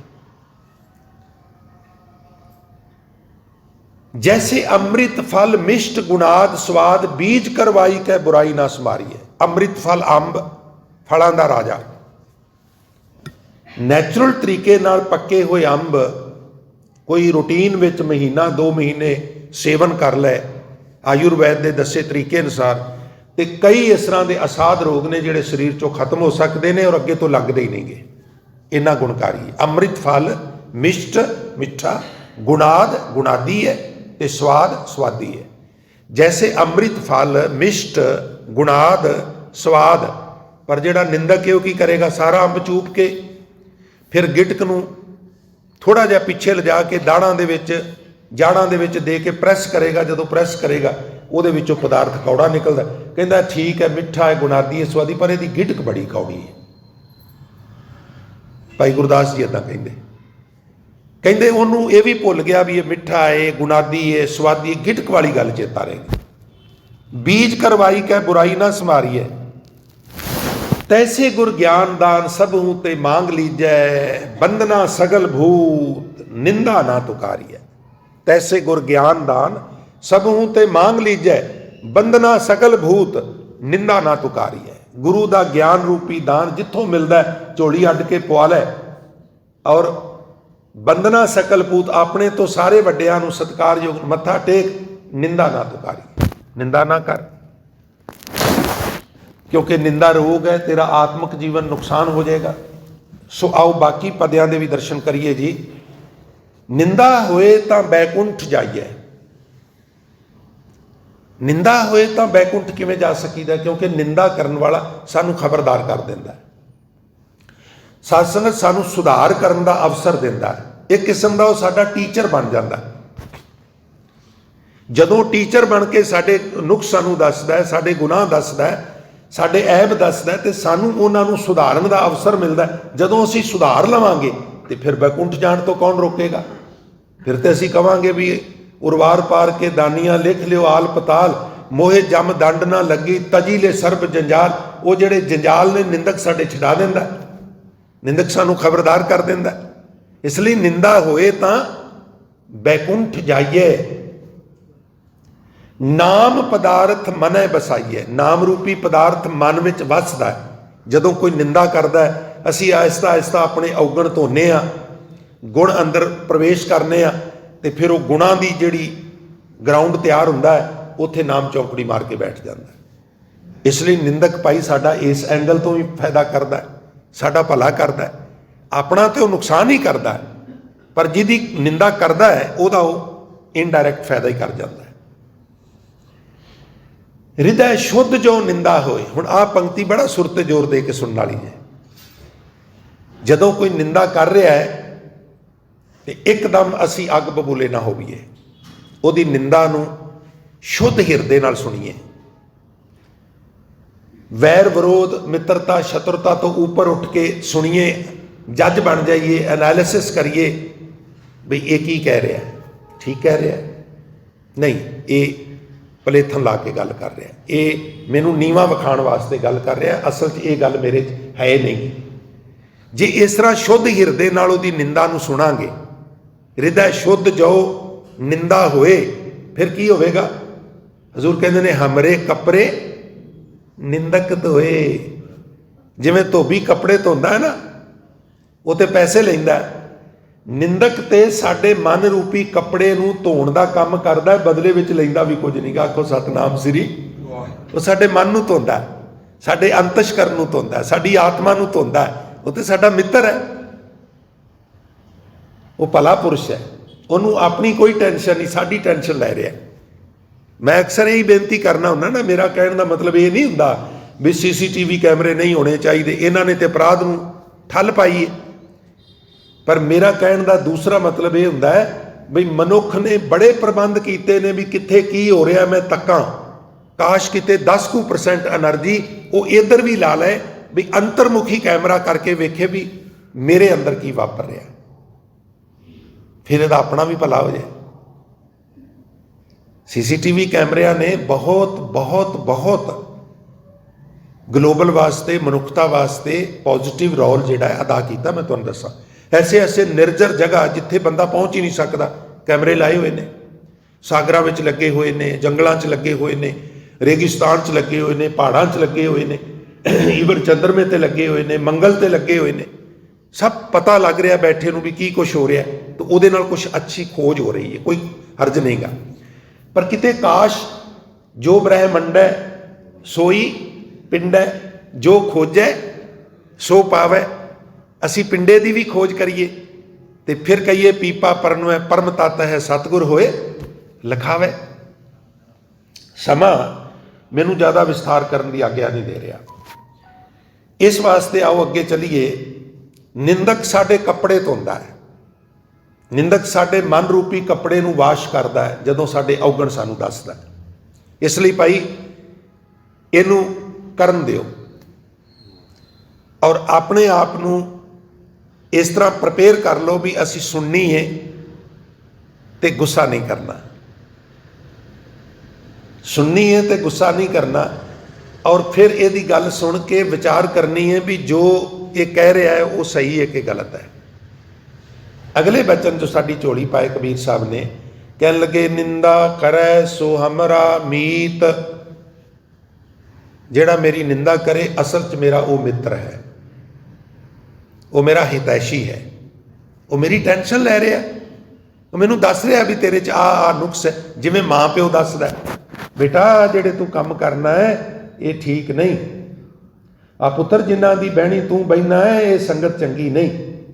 जैसे अमृत फल मिष्ट गुणाद स्वाद बीज करवाई कै बुराई ना समारी है। अमृत फल अंब फलों का राजा, नैचुरल तरीके नाल पक्के हुए अंब कोई रूटीन विच महीना 2 महीने सेवन कर लै आयुर्वैद के दसे तरीके अनुसार, तो कई इस तरह के असाध रोग ने जिहड़े शरीर चों खत्म हो सकते हैं और अगे तो लगते ही नहीं गे, इन्ना गुणकारी है। अमृत फल मिष्ट मिठा, गुणाद गुणादी है, ते स्वाद स्वादी है। जैसे अमृत फल मिष्ट गुणाद स्वाद, पर जिहड़ा निंदक है वह की करेगा, सारा अंब चूप के फिर गिटक नूं थोड़ा जिहा पिछे लिजा के दाड़ां दे विच जाड़ां दे विच दे के प्रैस करेगा। जदों प्रैस करेगा उहदे विचों पदार्थ कौड़ा निकलदा, कहंदा ठीक है मिठा है गुणादी है स्वादी, पर इहदी गिटक बड़ी कौड़ी है। भाई गुरदास जी इदां कहंदे उहनूं ये भी भुल गया भी ये मिठा है गुणादी है स्वादी है, गिटक वाली गल चेता रहेगी। बीज करवाई कै बुराई ना समारी है, तैसे गुर ज्ञान दान सब हूं ते मांग लीजै, बंदना सगल भूत निंदा ना तुकारी है। तैसे गुर ज्ञान दान सब हूं ते मांग लीजै, बंदना सगल भूत निंदा ना तुकारी है। गुरु का ज्ञान रूपी दान जिथों मिलता है झोली अड्ड के पवा लै, और बंदना सकल पूत अपने तो सारे वड्डियां नूं सत्कारयोग मत्था टेक, निंदा ना तुकारी, निंदा ना कर, क्योंकि निंदा रोग है, तेरा आत्मक जीवन नुकसान हो जाएगा। सो आओ बाकी पद्यां दे भी दर्शन करिए जी। निंदा होए तां बैकुंठ जाइए, निंदा होए तां बैकुंठ किवें जा सकीदा, क्योंकि निंदा करन वाला सानू खबरदार कर दिंदा है। साध संगत सानू सुधार करन दा अवसर दिंदा है, एक किस्म का वह साडा टीचर बन जाता है। जदों टीचर बन के साडे नुक्स सानू दसदा है, साडे गुनाह दसदा है, साडे ऐब दसदा है, तो सानू उन्हां नूं सुधारन दा अवसर मिलता है। जदों असीं सुधार लवांगे तो फिर बैकुंठ जाण तो कौन रोकेगा। फिर तो असीं कवांगे भी उरवार पार के दानियां लिख लियो आल पताल, मोहे जम दंड ना लगी तजी ले सर्ब जंजाल। वो जिहड़े जंजाल ने निंदक साडे छडा दिंदा, निंदक सानू खबरदार कर दिंदा। इसलिए निंदा होए तां बैकुंठ जाइए, नाम पदार्थ मनै बसाइए। नाम रूपी पदार्थ मन विच वसदा है। जदों कोई निंदा करदा है असीं आहिस्ता आहिस्ता अपने औगण धोने आ, गुण अंदर प्रवेश करने आ, ते फिर वो गुणां दी जिहड़ी ग्राउंड तैयार हुंदा है, उत्थे नाम चौकड़ी मार के बैठ जाता है। इसलिए निंदक भाई साडा इस एंगल तो भी फायदा करदा है, साडा भला करदा है। अपना तो नुकसान ही करता है, पर जिहदी निंदा करता है उहदा वो इनडायरैक्ट फायदा ही कर जाता है। हृदय शुद्ध जो निंदा होए। हुण आ पंक्ति बड़ा सुर ते जोर दे के सुनने वाली है। जदों कोई निंदा कर रहा है तो एकदम असी अग बबूले ना होईए, उहदी निंदा नूं शुद्ध हिरदे नाल सुणीए। वैर विरोध मित्रता शत्रुता तो ऊपर उठ के सुनिए, जज बन जाइए, एनालिसिस करिए भी ये की कह रहा है, ठीक कह रहा है नहीं, ये पलेथन ला के गल कर रहा है, ये मैनू नीवा विखाण वास्ते गल कर रहा है, असल च ये गल मेरे है नहीं। जे इस तरह शुद्ध हिरदे नाल उहदी निंदा नूं सुनांगे, हृदय शुद्ध जो निंदा होए, फिर की होवेगा। हजूर कहते ने हमरे कपड़े निंदक धोए। जिवें धोबी कपड़े धोंदा है ना, वो तो पैसे लैंदा, निंदक ते साडे मन रूपी कपड़े नूं धोण दा काम करदा, बदले विच लैंदा भी कुछ नहीं। आखो सतनाम श्री। वो साडे मन नूं धोंदा, साडे अंतशकरण नूं धोंदा, साडी आत्मा नूं धोंदा, वो तो साडा मित्र है, वो भला पुरुष है, उन्होंने अपनी कोई टेंशन नहीं, साडी टेंशन लै रहा है। मैं अक्सर यही बेनती करना हुंदा ना, मेरा कहने का मतलब ये नहीं हुंदा भी CCTV कैमरे नहीं होने चाहिए, इन्हां ने तो अपराध नूं ठल पाई है। पर मेरा कहने का दूसरा मतलब ये हुंदा है भी मनुख ने बड़े प्रबंध किए ने भी कित्थे की हो रहा मैं तक्कां, काश किते 10% एनर्जी वो इधर भी ला लै भी अंतर्मुखी कैमरा करके वेखे भी मेरे अंदर की वापर रहा, फिर इहदा अपना भी भला हो जाए। CCTV कैमरिਆਂ ने बहुत बहुत बहुत ग्लोबल वास्ते मनुखता वास्ते पॉजिटिव रोल जिहड़ा है अदा किया। मैं तुहानूं दसां, ऐसे ऐसे निर्जर जगह जिथे बंदा पहुँच ही नहीं सकता कैमरे लाए हुए ने। ਸਾਗਰਾਂ ਵਿੱਚ ਲੱਗੇ ਹੋਏ ਨੇ, ਜੰਗਲਾਂ 'ਚ ਲੱਗੇ ਹੋਏ ਨੇ, ਰੇਗਿਸਤਾਨ 'ਚ ਲੱਗੇ ਹੋਏ ਨੇ, ਪਹਾੜਾਂ 'ਚ ਲੱਗੇ ਹੋਏ ਨੇ, ਈਵਨ ਚੰਦਰਮੇ 'ਤੇ ਲੱਗੇ ਹੋਏ ਨੇ, ਮੰਗਲ 'ਤੇ ਲੱਗੇ ਹੋਏ ਨੇ। ਸਭ ਪਤਾ ਲੱਗ ਰਿਹਾ ਬੈਠੇ ਨੂੰ ਵੀ ਕੀ ਕੁਛ ਹੋ ਰਿਹਾ, ਤੇ ਉਹਦੇ ਨਾਲ ਕੁਛ ਅੱਛੀ ਖੋਜ ਹੋ ਰਹੀ ਹੈ, ਕੋਈ ਹਰਜ ਨਹੀਂਗਾ। ਪਰ ਕਿਤੇ ਕਾਸ਼ ਜੋ ਬ੍ਰਹਿਮੰਡ ਹੈ ਸੋਈ ਪਿੰਡ ਹੈ, ਜੋ ਖੋਜੈ ਸੋ ਪਾਵੈ। ਅਸੀਂ ਪਿੰਡੇ ਦੀ ਵੀ ਖੋਜ ਕਰੀਏ ਤੇ ਫਿਰ ਕਹੀਏ ਪੀਪਾ ਪਰਨੁਐ ਪਰਮ ਤਤ ਹੈ ਸਤਿਗੁਰ ਹੋਏ ਲਿਖਾਵੈ। ਸਮਾਂ ਮੈਨੂੰ ਜ਼ਿਆਦਾ ਵਿਸਥਾਰ ਕਰਨ ਦੀ ਆਗਿਆ ਨਹੀਂ ਦੇ ਰਿਹਾ, ਇਸ ਵਾਸਤੇ ਆਓ ਅੱਗੇ ਚੱਲੀਏ। ਨਿੰਦਕ ਸਾਡੇ ਕੱਪੜੇ ਧੋਂਦਾ ਹੈ, ਨਿੰਦਕ ਸਾਡੇ ਮਨ ਰੂਪੀ ਕੱਪੜੇ ਨੂੰ ਵਾਸ਼ ਕਰਦਾ ਹੈ ਜਦੋਂ ਸਾਡੇ ਔਗਣ ਸਾਨੂੰ ਦੱਸਦਾ। ਇਸ ਲਈ ਭਾਈ ਇਹਨੂੰ ਕਰਨ ਦਿਓ ਔਰ ਆਪਣੇ ਆਪ ਨੂੰ ਇਸ ਤਰ੍ਹਾਂ ਪ੍ਰਪੇਅਰ ਕਰ ਲਓ ਵੀ ਅਸੀਂ ਸੁਣਨੀ ਹੈ ਤੇ ਗੁੱਸਾ ਨਹੀਂ ਕਰਨਾ, ਸੁਣਨੀ ਹੈ ਤੇ ਗੁੱਸਾ ਨਹੀਂ ਕਰਨਾ। ਔਰ ਫਿਰ ਇਹਦੀ ਗੱਲ ਸੁਣ ਕੇ ਵਿਚਾਰ ਕਰਨੀ ਹੈ ਵੀ ਜੋ ਇਹ ਕਹਿ ਰਿਹਾ ਹੈ ਉਹ ਸਹੀ ਹੈ ਕਿ ਗਲਤ ਹੈ। ਅਗਲੇ ਬਚਨ ਜੋ ਸਾਡੀ ਝੋਲੀ ਪਾਏ ਕਬੀਰ ਸਾਹਿਬ ਨੇ, ਕਹਿਣ ਲੱਗੇ ਨਿੰਦਾ ਕਰੈ ਸੋ ਹਮਰਾ ਮੀਤ। ਜਿਹੜਾ ਮੇਰੀ ਨਿੰਦਾ ਕਰੇ ਅਸਲ 'ਚ ਮੇਰਾ ਉਹ ਮਿੱਤਰ ਹੈ, ਉਹ ਮੇਰਾ ਹਿਤੈਸ਼ੀ ਹੈ, ਉਹ ਮੇਰੀ ਟੈਨਸ਼ਨ ਲੈ ਰਿਹਾ, ਉਹ ਮੈਨੂੰ ਦੱਸ ਰਿਹਾ ਵੀ ਤੇਰੇ 'ਚ ਆ ਨੁਕਸ ਹੈ। ਜਿਵੇਂ ਮਾਂ ਪਿਓ ਦੱਸਦਾ ਬੇਟਾ ਜਿਹੜੇ ਤੂੰ ਕੰਮ ਕਰਨਾ ਹੈ ਇਹ ਠੀਕ ਨਹੀਂ, ਆ ਪੁੱਤਰ ਜਿਨ੍ਹਾਂ ਦੀ ਬਹਿਣੀ ਤੂੰ ਬਹਿਣਾ ਹੈ ਇਹ ਸੰਗਤ ਚੰਗੀ ਨਹੀਂ।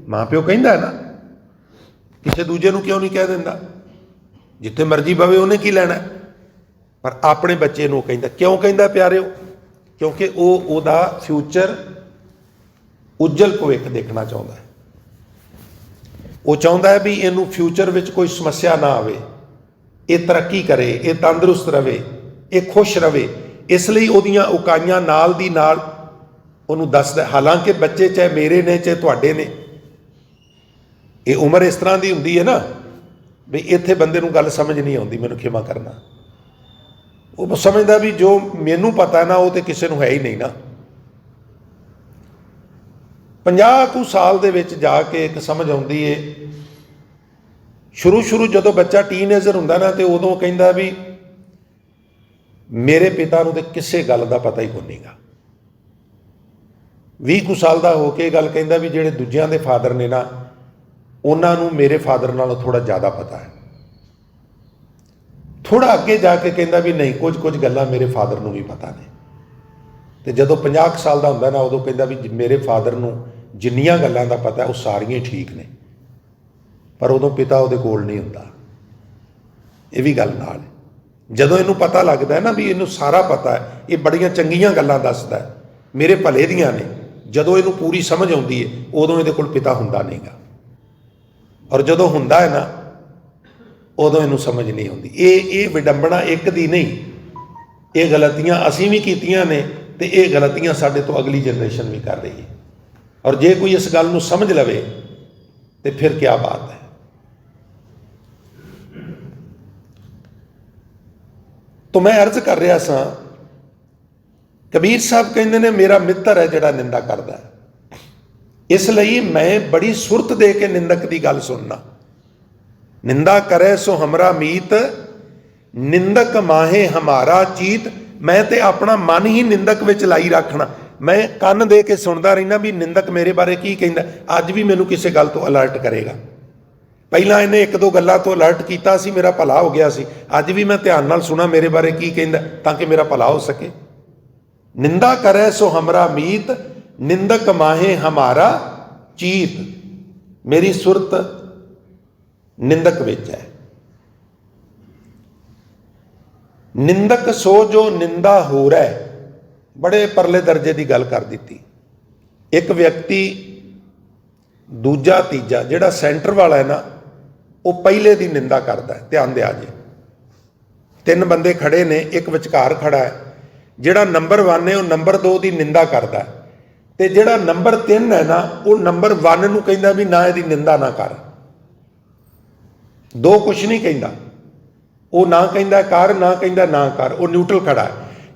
ਮਾਂ ਪਿਓ ਕਹਿੰਦਾ ਨਾ, ਕਿਸੇ ਦੂਜੇ ਨੂੰ ਕਿਉਂ ਨਹੀਂ ਕਹਿ ਦਿੰਦਾ? ਜਿੱਥੇ ਮਰਜ਼ੀ ਬਵੇ ਉਹਨੇ ਕੀ ਲੈਣਾ, ਪਰ ਆਪਣੇ ਬੱਚੇ ਨੂੰ ਕਹਿੰਦਾ। ਕਿਉਂ ਕਹਿੰਦਾ ਪਿਆਰਿਓ? ਕਿਉਂਕਿ ਉਹ ਉਹਦਾ ਫਿਊਚਰ ਉਜਲ ਭਵਿੱਖ ਦੇਖਣਾ ਚਾਹੁੰਦਾ ਹੈ। ਉਹ ਚਾਹੁੰਦਾ ਹੈ ਵੀ ਇਹਨੂੰ ਫਿਊਚਰ ਵਿੱਚ ਕੋਈ ਸਮੱਸਿਆ ਨਾ ਆਵੇ, ਇਹ ਤਰੱਕੀ ਕਰੇ, ਇਹ ਤੰਦਰੁਸਤ ਰਵੇ, ਇਹ ਖੁਸ਼ ਰਵੇ। ਇਸ ਲਈ ਉਹਦੀਆਂ ਉਕਾਈਆਂ ਨਾਲ ਦੀ ਨਾਲ ਉਹਨੂੰ ਦੱਸਦਾ। ਹਾਲਾਂਕਿ ਬੱਚੇ ਚਾਹੇ ਮੇਰੇ ਨੇ ਚਾਹੇ ਤੁਹਾਡੇ ਨੇ, ਇਹ ਉਮਰ ਇਸ ਤਰ੍ਹਾਂ ਦੀ ਹੁੰਦੀ ਹੈ ਨਾ ਵੀ ਇੱਥੇ ਬੰਦੇ ਨੂੰ ਗੱਲ ਸਮਝ ਨਹੀਂ ਆਉਂਦੀ, ਮੈਨੂੰ ਖਿਮਾ ਕਰਨਾ। ਉਹ ਸਮਝਦਾ ਵੀ ਜੋ ਮੈਨੂੰ ਪਤਾ ਨਾ ਉਹ ਤੇ ਕਿਸੇ ਨੂੰ ਹੈ ਹੀ ਨਹੀਂ ਨਾ। 50 ਕੁ ਸਾਲ ਦੇ ਵਿੱਚ ਜਾ ਕੇ ਇੱਕ ਸਮਝ ਆਉਂਦੀ ਏ। ਸ਼ੁਰੂ ਜਦੋਂ ਬੱਚਾ ਟੀਨਏਜਰ ਹੁੰਦਾ ਨਾ ਤੇ ਉਦੋਂ ਕਹਿੰਦਾ ਵੀ ਮੇਰੇ ਪਿਤਾ ਨੂੰ ਤੇ ਕਿਸੇ ਗੱਲ ਦਾ ਪਤਾ ਹੀ ਕੋਈ ਨਹੀਂਗਾ। 20 ਕੁ ਸਾਲ ਦਾ ਹੋ ਕੇ ਇਹ ਗੱਲ ਕਹਿੰਦਾ ਵੀ ਜਿਹੜੇ ਦੂਜਿਆਂ ਦੇ ਫਾਦਰ ਨੇ ਨਾ ਉਹਨਾਂ ਨੂੰ ਮੇਰੇ ਫਾਦਰ ਨਾਲੋਂ ਥੋੜ੍ਹਾ ਜ਼ਿਆਦਾ ਪਤਾ ਹੈ। ਥੋੜ੍ਹਾ ਅੱਗੇ ਜਾ ਕੇ ਕਹਿੰਦਾ ਵੀ ਨਹੀਂ, ਕੁਝ ਗੱਲਾਂ ਮੇਰੇ ਫਾਦਰ ਨੂੰ ਵੀ ਪਤਾ ਨੇ। ਤੇ ਜਦੋਂ 50 ਸਾਲ ਦਾ ਹੁੰਦਾ ਨਾ ਉਦੋਂ ਕਹਿੰਦਾ ਵੀ ਮੇਰੇ ਫਾਦਰ ਨੂੰ ਜਿੰਨੀਆਂ ਗੱਲਾਂ ਦਾ ਪਤਾ ਉਹ ਸਾਰੀਆਂ ਹੀ ਠੀਕ ਨੇ, ਪਰ ਉਦੋਂ ਪਿਤਾ ਉਹਦੇ ਕੋਲ ਨਹੀਂ ਹੁੰਦਾ। ਇਹ ਵੀ ਗੱਲ ਨਾਲ ਜਦੋਂ ਇਹਨੂੰ ਪਤਾ ਲੱਗਦਾ ਹੈ ਨਾ ਵੀ ਇਹਨੂੰ ਸਾਰਾ ਪਤਾ ਹੈ, ਇਹ ਬੜੀਆਂ ਚੰਗੀਆਂ ਗੱਲਾਂ ਦੱਸਦਾ ਹੈ, ਮੇਰੇ ਭਲੇ ਦੀਆਂ ਨੇ, ਜਦੋਂ ਇਹਨੂੰ ਪੂਰੀ ਸਮਝ ਆਉਂਦੀ ਹੈ ਉਦੋਂ ਇਹਦੇ ਕੋਲ ਪਿਤਾ ਹੁੰਦਾ ਨਹੀਂਗਾ। ਔਰ ਜਦੋਂ ਹੁੰਦਾ ਹੈ ਨਾ ਉਦੋਂ ਇਹਨੂੰ ਸਮਝ ਨਹੀਂ ਆਉਂਦੀ। ਇਹ ਵਿਡੰਬਣਾ ਇੱਕ ਦੀ ਨਹੀਂ, ਇਹ ਗਲਤੀਆਂ ਅਸੀਂ ਵੀ ਕੀਤੀਆਂ ਨੇ ਤੇ ਇਹ ਗਲਤੀਆਂ ਸਾਡੇ ਤੋਂ ਅਗਲੀ ਜਨਰੇਸ਼ਨ ਵੀ ਕਰ ਰਹੀ ਹੈ। ਔਰ ਜੇ ਕੋਈ ਇਸ ਗੱਲ ਨੂੰ ਸਮਝ ਲਵੇ ਤੇ ਫਿਰ ਕੀ ਬਾਤ ਹੈ। ਤਾਂ ਮੈਂ ਅਰਜ਼ ਕਰ ਰਿਹਾ ਸਾਂ, ਕਬੀਰ ਸਾਹਿਬ ਕਹਿੰਦੇ ਨੇ ਮੇਰਾ ਮਿੱਤਰ ਹੈ ਜਿਹੜਾ ਨਿੰਦਾ ਕਰਦਾ ਹੈ, ਇਸ ਲਈ ਮੈਂ ਬੜੀ ਸੁਰਤ ਦੇ ਕੇ ਨਿੰਦਕ ਦੀ ਗੱਲ ਸੁਣਨਾ। ਨਿੰਦਾ ਕਰੇ ਸੋ ਹਮਰਾ ਮੀਤ, ਨਿੰਦਕ ਮਾਹੇ ਹਮਾਰਾ ਚੀਤ। ਮੈਂ ਤੇ ਆਪਣਾ ਮਨ ਹੀ ਨਿੰਦਕ ਵਿੱਚ ਲਾਈ ਰੱਖਣਾ, ਮੈਂ ਕੰਨ ਦੇ ਕੇ ਸੁਣਦਾ ਰਹਿਣਾ ਵੀ ਨਿੰਦਕ ਮੇਰੇ ਬਾਰੇ ਕੀ ਕਹਿੰਦਾ। ਅੱਜ ਵੀ ਮੈਨੂੰ ਕਿਸੇ ਗੱਲ ਤੋਂ ਅਲਰਟ ਕਰੇਗਾ। ਪਹਿਲਾਂ ਇਹਨੇ 1-2 ਗੱਲਾਂ ਤੋਂ ਅਲਰਟ ਕੀਤਾ ਸੀ, ਮੇਰਾ ਭਲਾ ਹੋ ਗਿਆ ਸੀ। ਅੱਜ ਵੀ ਮੈਂ ਧਿਆਨ ਨਾਲ ਸੁਣਾ ਮੇਰੇ ਬਾਰੇ ਕੀ ਕਹਿੰਦਾ ਤਾਂ ਕਿ ਮੇਰਾ ਭਲਾ ਹੋ ਸਕੇ। ਨਿੰਦਾ ਕਰੇ ਸੋ ਹਮਰਾ ਮੀਤ, ਨਿੰਦਕ ਮਾਹੇ ਹਮਾਰਾ ਚੀਤ। ਮੇਰੀ ਸੁਰਤ ਨਿੰਦਕ ਵਿੱਚ ਹੈ। ਨਿੰਦਕ ਸੋ ਜੋ ਨਿੰਦਾ ਹੋ ਰਿਹਾ, ਬੜੇ ਪਰਲੇ ਦਰਜੇ ਦੀ ਗੱਲ ਕਰ ਦਿੱਤੀ। ਇੱਕ ਵਿਅਕਤੀ ਦੂਜਾ ਤੀਜਾ ਜਿਹੜਾ ਸੈਂਟਰ ਵਾਲਾ ਹੈ ਨਾ ਉਹ ਪਹਿਲੇ ਦੀ ਨਿੰਦਾ ਕਰਦਾ ਹੈ। ਧਿਆਨ ਦਿਆ ਜੇ, 3 ਬੰਦੇ ਖੜੇ ਨੇ, ਇੱਕ ਵਿਚਕਾਰ ਖੜਾ ਹੈ। ਜਿਹੜਾ ਨੰਬਰ 1 ਹੈ ਉਹ ਨੰਬਰ 2 ਦੀ ਨਿੰਦਾ ਕਰਦਾ ਹੈ, ਤੇ ਜਿਹੜਾ ਨੰਬਰ 3 ਹੈ ਨਾ ਉਹ ਨੰਬਰ 1 ਨੂੰ ਕਹਿੰਦਾ ਵੀ ਨਾ ਇਹਦੀ ਨਿੰਦਾ ਨਾ ਕਰ। 2 ਕੁਛ ਨਹੀਂ ਕਹਿੰਦਾ, ਉਹ ਨਾ ਕਹਿੰਦਾ ਕਰ, ਨਾ ਕਹਿੰਦਾ ਨਾ ਕਰ, ਉਹ ਨਿਊਟਰਲ ਖੜਾ ਹੈ।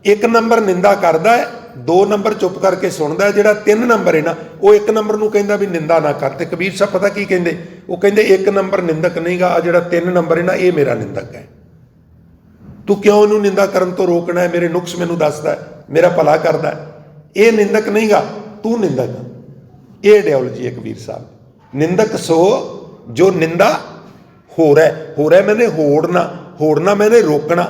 1 ਨੰਬਰ ਨਿੰਦਾ ਕਰਦਾ ਹੈ, 2 ਨੰਬਰ ਚੁੱਪ ਕਰਕੇ ਸੁਣਦਾ ਹੈ। ਜਿਹੜਾ 3 ਨੰਬਰ ਹੈ ਨਾ ਉਹ 1 ਨੰਬਰ ਨੂੰ ਕਹਿੰਦਾ ਵੀ ਨਿੰਦਾ ਨਾ ਕਰ। ਤੇ ਕਬੀਰ ਸਾਹਿਬ ਪਤਾ ਕੀ ਕਹਿੰਦੇ? ਉਹ ਕਹਿੰਦੇ 1 ਨੰਬਰ ਨਿੰਦਕ ਨਹੀਂਗਾ, ਆ ਜਿਹੜਾ 3 ਨੰਬਰ ਹੈ ਨਾ ਇਹ ਮੇਰਾ ਨਿੰਦਕ ਹੈ। ਤੂੰ ਕਿਉਂ ਉਹਨੂੰ ਨਿੰਦਾ ਕਰਨ ਤੋਂ ਰੋਕਣਾ ਹੈ? ਮੇਰੇ ਨੁਕਸ ਮੈਨੂੰ ਦੱਸਦਾ, ਮੇਰਾ ਭਲਾ ਕਰਦਾ। ਇਹ ਨਿੰਦਕ ਨਹੀਂਗਾ, ਤੂੰ ਨਿੰਦਕ। ਇਹ ਆਈਡੀਓਲੋਜੀ ਹੈ ਕਬੀਰ ਸਾਹਿਬ। ਨਿੰਦਕ ਸੋ ਜੋ ਨਿੰਦਾ ਹੋ ਰਿਹਾ ਮੈਨੇ ਹੋੜਨਾ ਮੈਨੇ ਰੋਕਣਾ।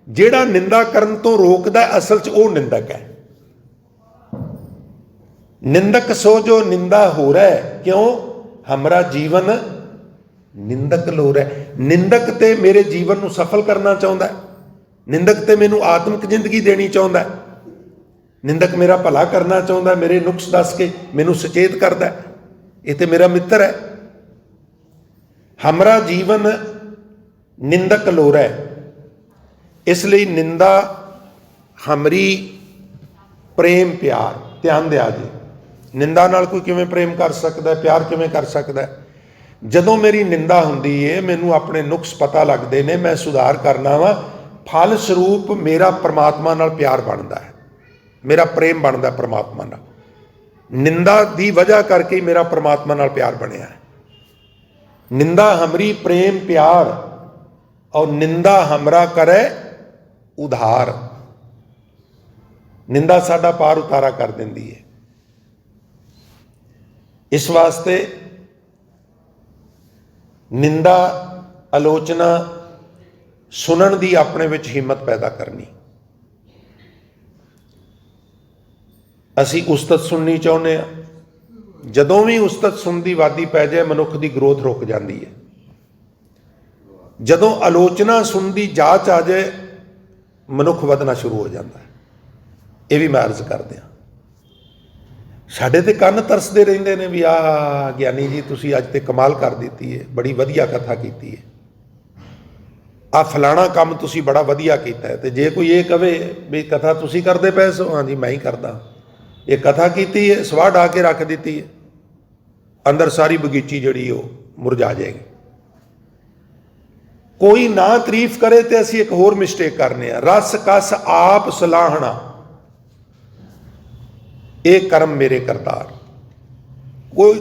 ਜਿਹੜਾ ਨਿੰਦਾ ਕਰਨ ਤੋਂ ਰੋਕਦਾ ਅਸਲ 'ਚ ਉਹ ਨਿੰਦਕ ਹੈ। ਨਿੰਦਕ ਸੋ ਜੋ ਨਿੰਦਾ ਹੋ ਰਿਹਾ, ਕਿਉਂ? ਹਮਾਰਾ ਜੀਵਨ ਨਿੰਦਕ ਲੋ ਰਿਹਾ। ਨਿੰਦਕ ਤੇ ਮੇਰੇ ਜੀਵਨ ਨੂੰ ਸਫਲ ਕਰਨਾ ਚਾਹੁੰਦਾ, ਨਿੰਦਕ ਤੇ ਮੈਨੂੰ ਆਤਮਿਕ ਜ਼ਿੰਦਗੀ ਦੇਣੀ ਚਾਹੁੰਦਾ, ਨਿੰਦਕ ਮੇਰਾ ਭਲਾ ਕਰਨਾ ਚਾਹੁੰਦਾ, ਮੇਰੇ ਨੁਕਸ ਦੱਸ ਕੇ ਮੈਨੂੰ ਸੁਚੇਤ ਕਰਦਾ। ਇਹ ਤੇ ਮੇਰਾ ਮਿੱਤਰ ਹੈ। ਹਮਾਰਾ ਜੀਵਨ ਨਿੰਦਕ ਲੋ ਰਿਹਾ, ਇਸ ਲਈ ਨਿੰਦਾ ਹਮਰੀ ਪ੍ਰੇਮ ਪਿਆਰ। ਧਿਆਨ ਦਿਆ ਜੀ, ਨਿੰਦਾ ਨਾਲ ਕੋਈ ਕਿਵੇਂ ਪ੍ਰੇਮ ਕਰ ਸਕਦਾ, ਪਿਆਰ ਕਿਵੇਂ ਕਰ ਸਕਦਾ? ਜਦੋਂ ਮੇਰੀ ਨਿੰਦਾ ਹੁੰਦੀ ਹੈ, ਮੈਨੂੰ ਆਪਣੇ ਨੁਕਸ ਪਤਾ ਲੱਗਦੇ ਨੇ, ਮੈਂ ਸੁਧਾਰ ਕਰਨਾ ਵਾ, ਫਲ ਸਰੂਪ ਮੇਰਾ ਪਰਮਾਤਮਾ ਨਾਲ ਪਿਆਰ ਬਣਦਾ ਹੈ, ਮੇਰਾ ਪ੍ਰੇਮ ਬਣਦਾ ਪਰਮਾਤਮਾ ਨਾਲ। ਨਿੰਦਾ ਦੀ ਵਜ੍ਹਾ ਕਰਕੇ ਹੀ ਮੇਰਾ ਪਰਮਾਤਮਾ ਨਾਲ ਪਿਆਰ ਬਣਿਆ ਹੈ। ਨਿੰਦਾ ਹਮਰੀ ਪ੍ਰੇਮ ਪਿਆਰ, ਔਰ ਨਿੰਦਾ ਹਮਰਾ ਕਰੇ ਉਧਾਰ। ਨਿੰਦਾ ਸਾਡਾ ਪਾਰ ਉਤਾਰਾ ਕਰ ਦਿੰਦੀ ਹੈ। ਇਸ ਵਾਸਤੇ ਨਿੰਦਾ ਆਲੋਚਨਾ ਸੁਣਨ ਦੀ ਆਪਣੇ ਵਿੱਚ ਹਿੰਮਤ ਪੈਦਾ ਕਰਨੀ। ਅਸੀਂ ਉਸਤਤ ਸੁਣਨੀ ਚਾਹੁੰਦੇ ਹਾਂ। ਜਦੋਂ ਵੀ ਉਸਤਤ ਸੁਣਨ ਦੀ ਵਾਦੀ ਪੈ ਜਾਏ, ਮਨੁੱਖ ਦੀ ਗਰੋਥ ਰੁਕ ਜਾਂਦੀ ਹੈ। ਜਦੋਂ ਆਲੋਚਨਾ ਸੁਣਨ ਦੀ ਜਾਚ ਆ ਜਾਏ, ਮਨੁੱਖ ਵਧਣਾ ਸ਼ੁਰੂ ਹੋ ਜਾਂਦਾ ਹੈ। ਇਹ ਵੀ ਮੈਂ ਅਰਜ਼ ਕਰਦੇ ਹਾਂ। ਸਾਡੇ ਤੇ ਕੰਨ ਤਰਸਦੇ ਰਹਿੰਦੇ ਨੇ ਵੀ ਆਹ ਗਿਆਨੀ ਜੀ ਤੁਸੀਂ ਅੱਜ ਤੇ ਕਮਾਲ ਕਰ ਦਿੱਤੀ ਹੈ, ਬੜੀ ਵਧੀਆ ਕਥਾ ਕੀਤੀ ਹੈ, ਆਹ ਫਲਾਣਾ ਕੰਮ ਤੁਸੀਂ ਬੜਾ ਵਧੀਆ ਕੀਤਾ ਹੈ। ਤੇ ਜੇ ਕੋਈ ਇਹ ਕਵੇ ਵੀ ਕਥਾ ਤੁਸੀਂ ਕਰਦੇ ਪਏ ਸੋ, ਹਾਂਜੀ ਮੈਂ ਹੀ ਕਰਦਾ, ਇਹ ਕਥਾ ਕੀਤੀ ਹੈ, ਸਵਾਹ ਢਾ ਕੇ ਰੱਖ ਦਿੱਤੀ ਹੈ, ਅੰਦਰ ਸਾਰੀ ਬਗੀਚੀ ਜਿਹੜੀ ਉਹ ਮੁਰਝਾ ਜਾਏਗੀ। ਕੋਈ ਨਾ ਤਾਰੀਫ ਕਰੇ ਤੇ ਅਸੀਂ ਇੱਕ ਹੋਰ ਮਿਸਟੇਕ ਕਰਨੇ ਆ, ਰਸ ਕਸ ਆਪ ਸਲਾਹਣਾ, ਇਹ ਕਰਮ ਮੇਰੇ ਕਰਤਾਰ।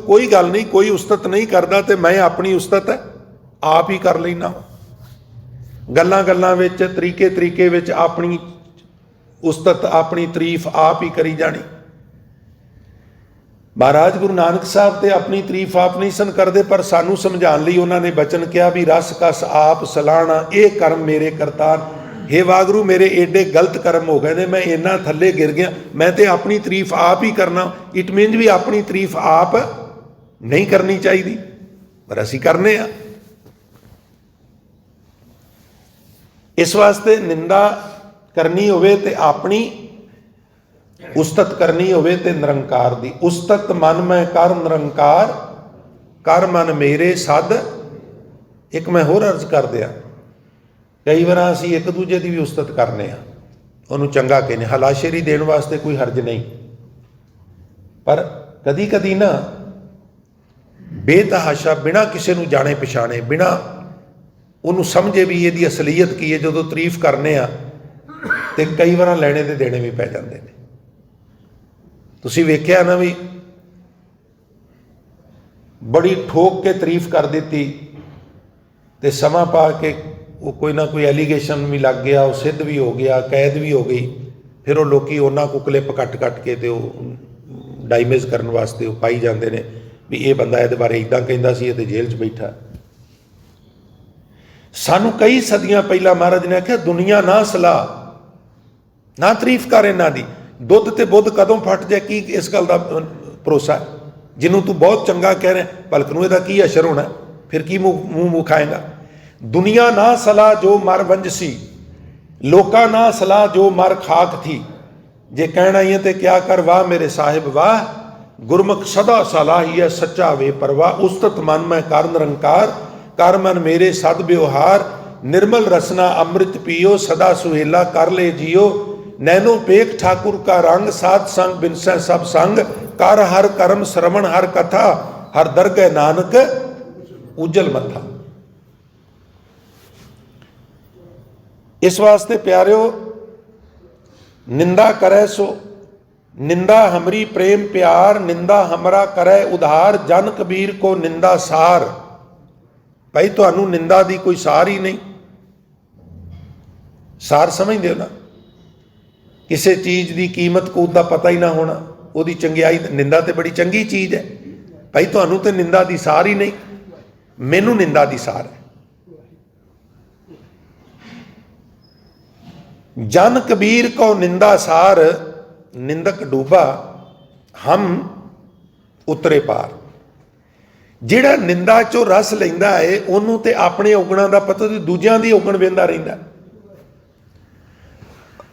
ਕੋਈ ਗੱਲ ਨਹੀਂ, ਕੋਈ ਉਸਤਤ ਨਹੀਂ ਕਰਦਾ ਤੇ ਮੈਂ ਆਪਣੀ ਉਸਤਤ ਆਪ ਹੀ ਕਰ ਲੈਣਾ। ਗੱਲਾਂ ਵਿੱਚ ਤਰੀਕੇ ਵਿੱਚ ਆਪਣੀ ਉਸਤਤ, ਆਪਣੀ ਤਾਰੀਫ ਆਪ ਹੀ ਕਰੀ ਜਾਣੀ। ਮਹਾਰਾਜ ਗੁਰੂ ਨਾਨਕ ਸਾਹਿਬ ਤੇ ਆਪਣੀ ਤਾਰੀਫ ਆਪ ਨਹੀਂ ਸਨ ਕਰਦੇ, ਪਰ ਸਾਨੂੰ ਸਮਝਾਉਣ ਲਈ ਉਹਨਾਂ ਨੇ ਬਚਨ ਕਿਹਾ ਵੀ ਰਸ ਕਸ ਆਪ ਸਲਾਹਣਾ, ਇਹ ਕਰਮ ਮੇਰੇ ਕਰਤਾਰ। ਹੇ ਵਾਹਿਗੁਰੂ, ਮੇਰੇ ਏਡੇ ਗਲਤ ਕਰਮ ਹੋ ਗਏ ਨੇ, ਮੈਂ ਇੰਨਾ ਥੱਲੇ ਗਿਰ ਗਿਆ, ਮੈਂ ਤੇ ਆਪਣੀ ਤਾਰੀਫ ਆਪ ਹੀ ਕਰਨਾ। ਇਟ ਮੀਨਸ ਵੀ ਆਪਣੀ ਤਾਰੀਫ ਆਪ ਨਹੀਂ ਕਰਨੀ ਚਾਹੀਦੀ, ਪਰ ਅਸੀਂ ਕਰਨੇ ਆ। ਇਸ ਵਾਸਤੇ ਨਿੰਦਾ ਕਰਨੀ ਹੋਵੇ ਤੇ ਆਪਣੀ, ਉਸਤਤ ਕਰਨੀ ਹੋਵੇ ਤੇ ਨਿਰੰਕਾਰ ਦੀ। ਉਸਤਤ ਮਨ ਮੈਂ ਕਰ ਨਿਰੰਕਾਰ, ਕਰ ਮਨ ਮੇਰੇ ਸਦ। ਇੱਕ ਮੈਂ ਹੋਰ ਅਰਜ਼ ਕਰ ਦਿਆਂ, ਕਈ ਵਾਰ ਅਸੀਂ ਇੱਕ ਦੂਜੇ ਦੀ ਵੀ ਉਸਤਤ ਕਰਨੇ ਆ, ਉਹਨੂੰ ਚੰਗਾ ਕਹਿੰਦੇ, ਹਲਾਸ਼ੇਰੀ ਦੇਣ ਵਾਸਤੇ ਕੋਈ ਹਰਜ ਨਹੀਂ, ਪਰ ਕਦੀ ਕਦੀ ਨਾ ਬੇਤਹਾਸ਼ਾ, ਬਿਨਾਂ ਕਿਸੇ ਨੂੰ ਜਾਣੇ ਪਛਾਣੇ, ਬਿਨਾਂ ਉਹਨੂੰ ਸਮਝੇ ਵੀ ਇਹਦੀ ਅਸਲੀਅਤ ਕੀ ਹੈ, ਜਦੋਂ ਤਾਰੀਫ ਕਰਨੇ ਆ ਤੇ ਕਈ ਵਾਰ ਲੈਣੇ ਤੇ ਦੇਣੇ ਵੀ ਪੈ ਜਾਂਦੇ ਨੇ। ਤੁਸੀਂ ਵੇਖਿਆ ਨਾ ਵੀ ਬੜੀ ਠੋਕ ਕੇ ਤਾਰੀਫ ਕਰ ਦਿੱਤੀ ਤੇ ਸਮਾਂ ਪਾ ਕੇ ਉਹ ਕੋਈ ਨਾ ਕੋਈ ਐਲੀਗੇਸ਼ਨ ਵੀ ਲੱਗ ਗਿਆ, ਉਹ ਸਿੱਧ ਵੀ ਹੋ ਗਿਆ, ਕੈਦ ਵੀ ਹੋ ਗਈ। ਫਿਰ ਉਹ ਲੋਕੀ ਉਹਨਾਂ ਕੋ ਕਲਿੱਪ ਕੱਟ ਕੇ ਤੇ ਉਹ ਡਾਈਮੇਜ ਕਰਨ ਵਾਸਤੇ ਉਹ ਪਾਈ ਜਾਂਦੇ ਨੇ ਵੀ ਇਹ ਬੰਦਾ ਇਹਦੇ ਬਾਰੇ ਇੱਦਾਂ ਕਹਿੰਦਾ ਸੀ, ਇਹ ਤੇ ਜੇਲ੍ਹ 'ਚ ਬੈਠਾ। ਸਾਨੂੰ ਕਈ ਸਦੀਆਂ ਪਹਿਲਾਂ ਮਹਾਰਾਜ ਨੇ ਆਖਿਆ, ਦੁਨੀਆ ਨਾ ਸਲਾਹ, ਨਾ ਤਾਰੀਫ ਕਰ ਇਹਨਾਂ ਦੀ। ਦੁੱਧ ਤੇ ਬੁੱਧ ਕਦੋਂ ਫਟ ਜਾਏ, ਕੀ ਇਸ ਗੱਲ ਦਾ ਭਰੋਸਾ? ਜਿਹਨੂੰ ਤੂੰ ਬਹੁਤ ਚੰਗਾ ਕਹਿ ਰਿਹਾ, ਭਲਕ ਨੂੰ ਇਹਦਾ ਕੀ ਅਸਰ ਹੋਣਾ? ਫਿਰ ਕੀ ਮੂੰਹ ਖਾਏਗਾ? ਦੁਨੀਆ ਨਾ ਸਲਾਹ ਜੋ ਮਰ ਵੰਜਸੀ, ਲੋਕਾਂ ਨਾ ਸਲਾਹ ਜੋ ਮਰ ਖਾਕ ਥੀ। ਜੇ ਕਹਿਣਾ ਹੀ ਹੈ ਤੇ ਕਿਆ ਕਰ ਵਾਹ ਮੇਰੇ ਸਾਹਿਬ ਵਾਹ, ਗੁਰਮੁਖ ਸਦਾ ਸਲਾਹੀਆ ਸੱਚਾ ਵੇ ਪਰਵਾਹ। ਉਸਤਤ ਮਨ ਮੈਂ ਕਰ ਨਿਰੰਕਾਰ, ਕਰ ਮਨ ਮੇਰੇ ਸਦ ਵਿਵਹਾਰ। ਨਿਰਮਲ ਰਸਨਾ ਅੰਮ੍ਰਿਤ ਪੀਓ, ਸਦਾ ਸੁਹੇਲਾ ਕਰ ਲੈ ਜੀਓ। ਨੈਨੋ ਪੇਖ ਠਾਕੁਰ ਕਾ ਰੰਗ, ਸਾਧ ਸੰਗ ਬਿਨਸੈ ਸਭ ਸੰਗ। ਕਰ ਹਰ ਕਰਮ ਸ਼ਰਵਣ ਹਰ ਕਥਾ, ਹਰ ਦਰਗਹਿ ਨਾਨਕ ਉਜਲ ਮੱਥਾ। ਇਸ ਵਾਸਤੇ ਪਿਆਰਿਓ, ਨਿੰਦਾ ਕਰੇ ਸੋ ਨਿੰਦਾ ਹਮਰੀ ਪ੍ਰੇਮ ਪਿਆਰ, ਨਿੰਦਾ ਹਮਰਾ ਕਰੇ ਉਧਾਰ। ਜਨ ਕਬੀਰ ਕੋ ਨਿੰਦਾ ਸਾਰ। ਭਾਈ ਤੁਹਾਨੂੰ ਨਿੰਦਾ ਦੀ ਕੋਈ ਸਾਰ ਹੀ ਨਹੀਂ। ਸਾਰ ਸਮਝਦੇ ਹੋ ਨਾ। ਕਿਸੇ ਚੀਜ਼ ਦੀ ਕੀਮਤ ਕੂਦ ਦਾ ਪਤਾ ਹੀ ਨਾ ਹੋਣਾ, ਉਹਦੀ ਚੰਗਿਆਈ। ਨਿੰਦਾ ਤੇ ਬੜੀ ਚੰਗੀ ਚੀਜ਼ ਹੈ ਭਾਈ, ਤੁਹਾਨੂੰ ਤੇ ਨਿੰਦਾ ਦੀ ਸਾਰ ਹੀ ਨਹੀਂ, ਮੈਨੂੰ ਨਿੰਦਾ ਦੀ ਸਾਰ ਹੈ। ਜਨ ਕਬੀਰ ਕੋ ਨਿੰਦਾ ਸਾਰ, ਨਿੰਦਕ ਡੂਬਾ ਹਮ ਉਤਰੇ ਪਾਰ। ਜਿਹੜਾ ਨਿੰਦਾ ਚੋਂ ਰਸ ਲੈਂਦਾ ਹੈ ਉਹਨੂੰ ਤੇ ਆਪਣੇ ਔਗਣਾਂ ਦਾ ਪਤਾ ਤੇ ਦੂਜਿਆਂ ਦੀ ਔਗਣ ਵੇਂਦਾ ਰਹਿੰਦਾ,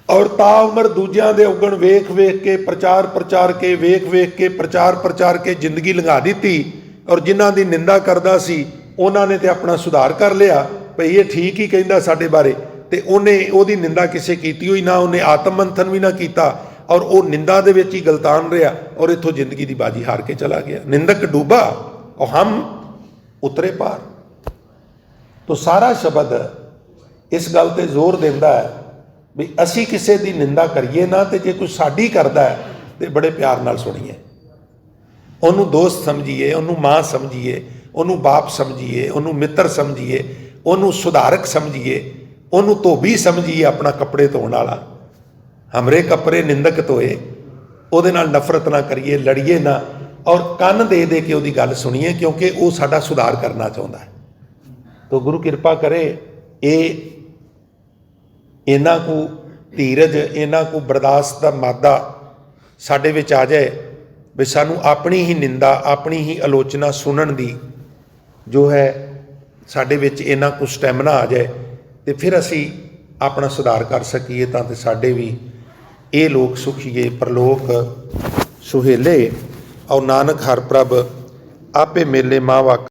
ਔਰ ਤਾ ਉਮਰ ਦੂਜਿਆਂ ਦੇ ਔਗਣ ਵੇਖ ਵੇਖ ਕੇ ਪ੍ਰਚਾਰ ਕੇ ਵੇਖ ਕੇ ਪ੍ਰਚਾਰ ਕੇ ਜ਼ਿੰਦਗੀ ਲੰਘਾ ਦਿੱਤੀ। ਔਰ ਜਿਨ੍ਹਾਂ ਦੀ ਨਿੰਦਾ ਕਰਦਾ ਸੀ ਉਹਨਾਂ ਨੇ ਤੇ ਆਪਣਾ ਸੁਧਾਰ ਕਰ ਲਿਆ ਭਈ ਇਹ ਠੀਕ ਹੀ ਕਹਿੰਦਾ ਸਾਡੇ ਬਾਰੇ, ਤੇ ਉਹਦੀ ਨਿੰਦਾ ਕਿਸੇ ਕੀਤੀ ਹੋਈ ਨਾ, ਉਹਨੇ ਆਤਮ ਮੰਥਨ ਵੀ ਨਾ ਕੀਤਾ, ਔਰ ਉਹ ਨਿੰਦਾ ਦੇ ਵਿੱਚ ਹੀ ਗਲਤਾਨ ਰਿਹਾ, ਔਰ ਇੱਥੋਂ ਜ਼ਿੰਦਗੀ ਦੀ ਬਾਜੀ ਹਾਰ ਕੇ ਚਲਾ ਗਿਆ। ਨਿੰਦਕ ਡੂਬਾ ਔਰ ਹਮ ਉਤਰੇ ਪਾਰ। ਤੋ ਸਾਰਾ ਸ਼ਬਦ ਇਸ ਗੱਲ ਤੇ ਜ਼ੋਰ ਦਿੰਦਾ ਹੈ ਵੀ ਅਸੀਂ ਕਿਸੇ ਦੀ ਨਿੰਦਾ ਕਰੀਏ ਨਾ, ਤੇ ਜੇ ਕੋਈ ਸਾਡੀ ਕਰਦਾ ਹੈ ਤੇ ਬੜੇ ਪਿਆਰ ਨਾਲ ਸੁਣੀਏ, ਉਹਨੂੰ ਦੋਸਤ ਸਮਝੀਏ, ਉਹਨੂੰ ਮਾਂ ਸਮਝੀਏ, ਉਹਨੂੰ ਬਾਪ ਸਮਝੀਏ, ਉਹਨੂੰ ਮਿੱਤਰ ਸਮਝੀਏ, ਉਹਨੂੰ ਸੁਧਾਰਕ ਸਮਝੀਏ, ਉਹਨੂੰ ਧੋਬੀ ਸਮਝੀਏ, ਆਪਣਾ ਕੱਪੜੇ ਧੋਣ ਵਾਲਾ। ਹਮਰੇ ਕੱਪੜੇ ਨਿੰਦਕ ਧੋਏ, ਉਹਦੇ ਨਾਲ ਨਫ਼ਰਤ ਨਾ ਕਰੀਏ, ਲੜੀਏ ਨਾ, ਔਰ ਕੰਨ ਦੇ ਦੇ ਕੇ ਉਹਦੀ ਗੱਲ ਸੁਣੀਏ, ਕਿਉਂਕਿ ਉਹ ਸਾਡਾ ਸੁਧਾਰ ਕਰਨਾ ਚਾਹੁੰਦਾ ਹੈ। ਤੋ ਗੁਰੂ ਕਿਰਪਾ ਕਰੇ ਇਹਨਾਂ ਕੁ ਧੀਰਜ, ਇਹਨਾਂ ਕੁ ਬਰਦਾਸ਼ਤ ਦਾ ਮਾਦਾ ਸਾਡੇ ਵਿੱਚ ਆ ਜਾਏ ਵੀ ਸਾਨੂੰ ਆਪਣੀ ਹੀ ਨਿੰਦਾ, ਆਪਣੀ ਹੀ ਆਲੋਚਨਾ ਸੁਣਨ ਦੀ ਜੋ ਹੈ ਸਾਡੇ ਵਿੱਚ ਇਹਨਾਂ ਕੁ ਸਟੈਮਨਾ ਆ ਜਾਏ, ਤੇ ਫਿਰ ਅਸੀਂ ਆਪਣਾ ਸੁਧਾਰ ਕਰ ਸਕੀਏ, ਤਾਂ ਤੇ ਸਾਡੇ ਵੀ ਇਹ ਲੋਕ ਸੁਖੀਏ ਪਰਲੋਕ ਸੁਹੇਲੇ। ਔਰ ਨਾਨਕ ਹਰ ਪ੍ਰਭ ਆਪੇ ਮੇਲੇ ਮਾਂ ਵਾਕ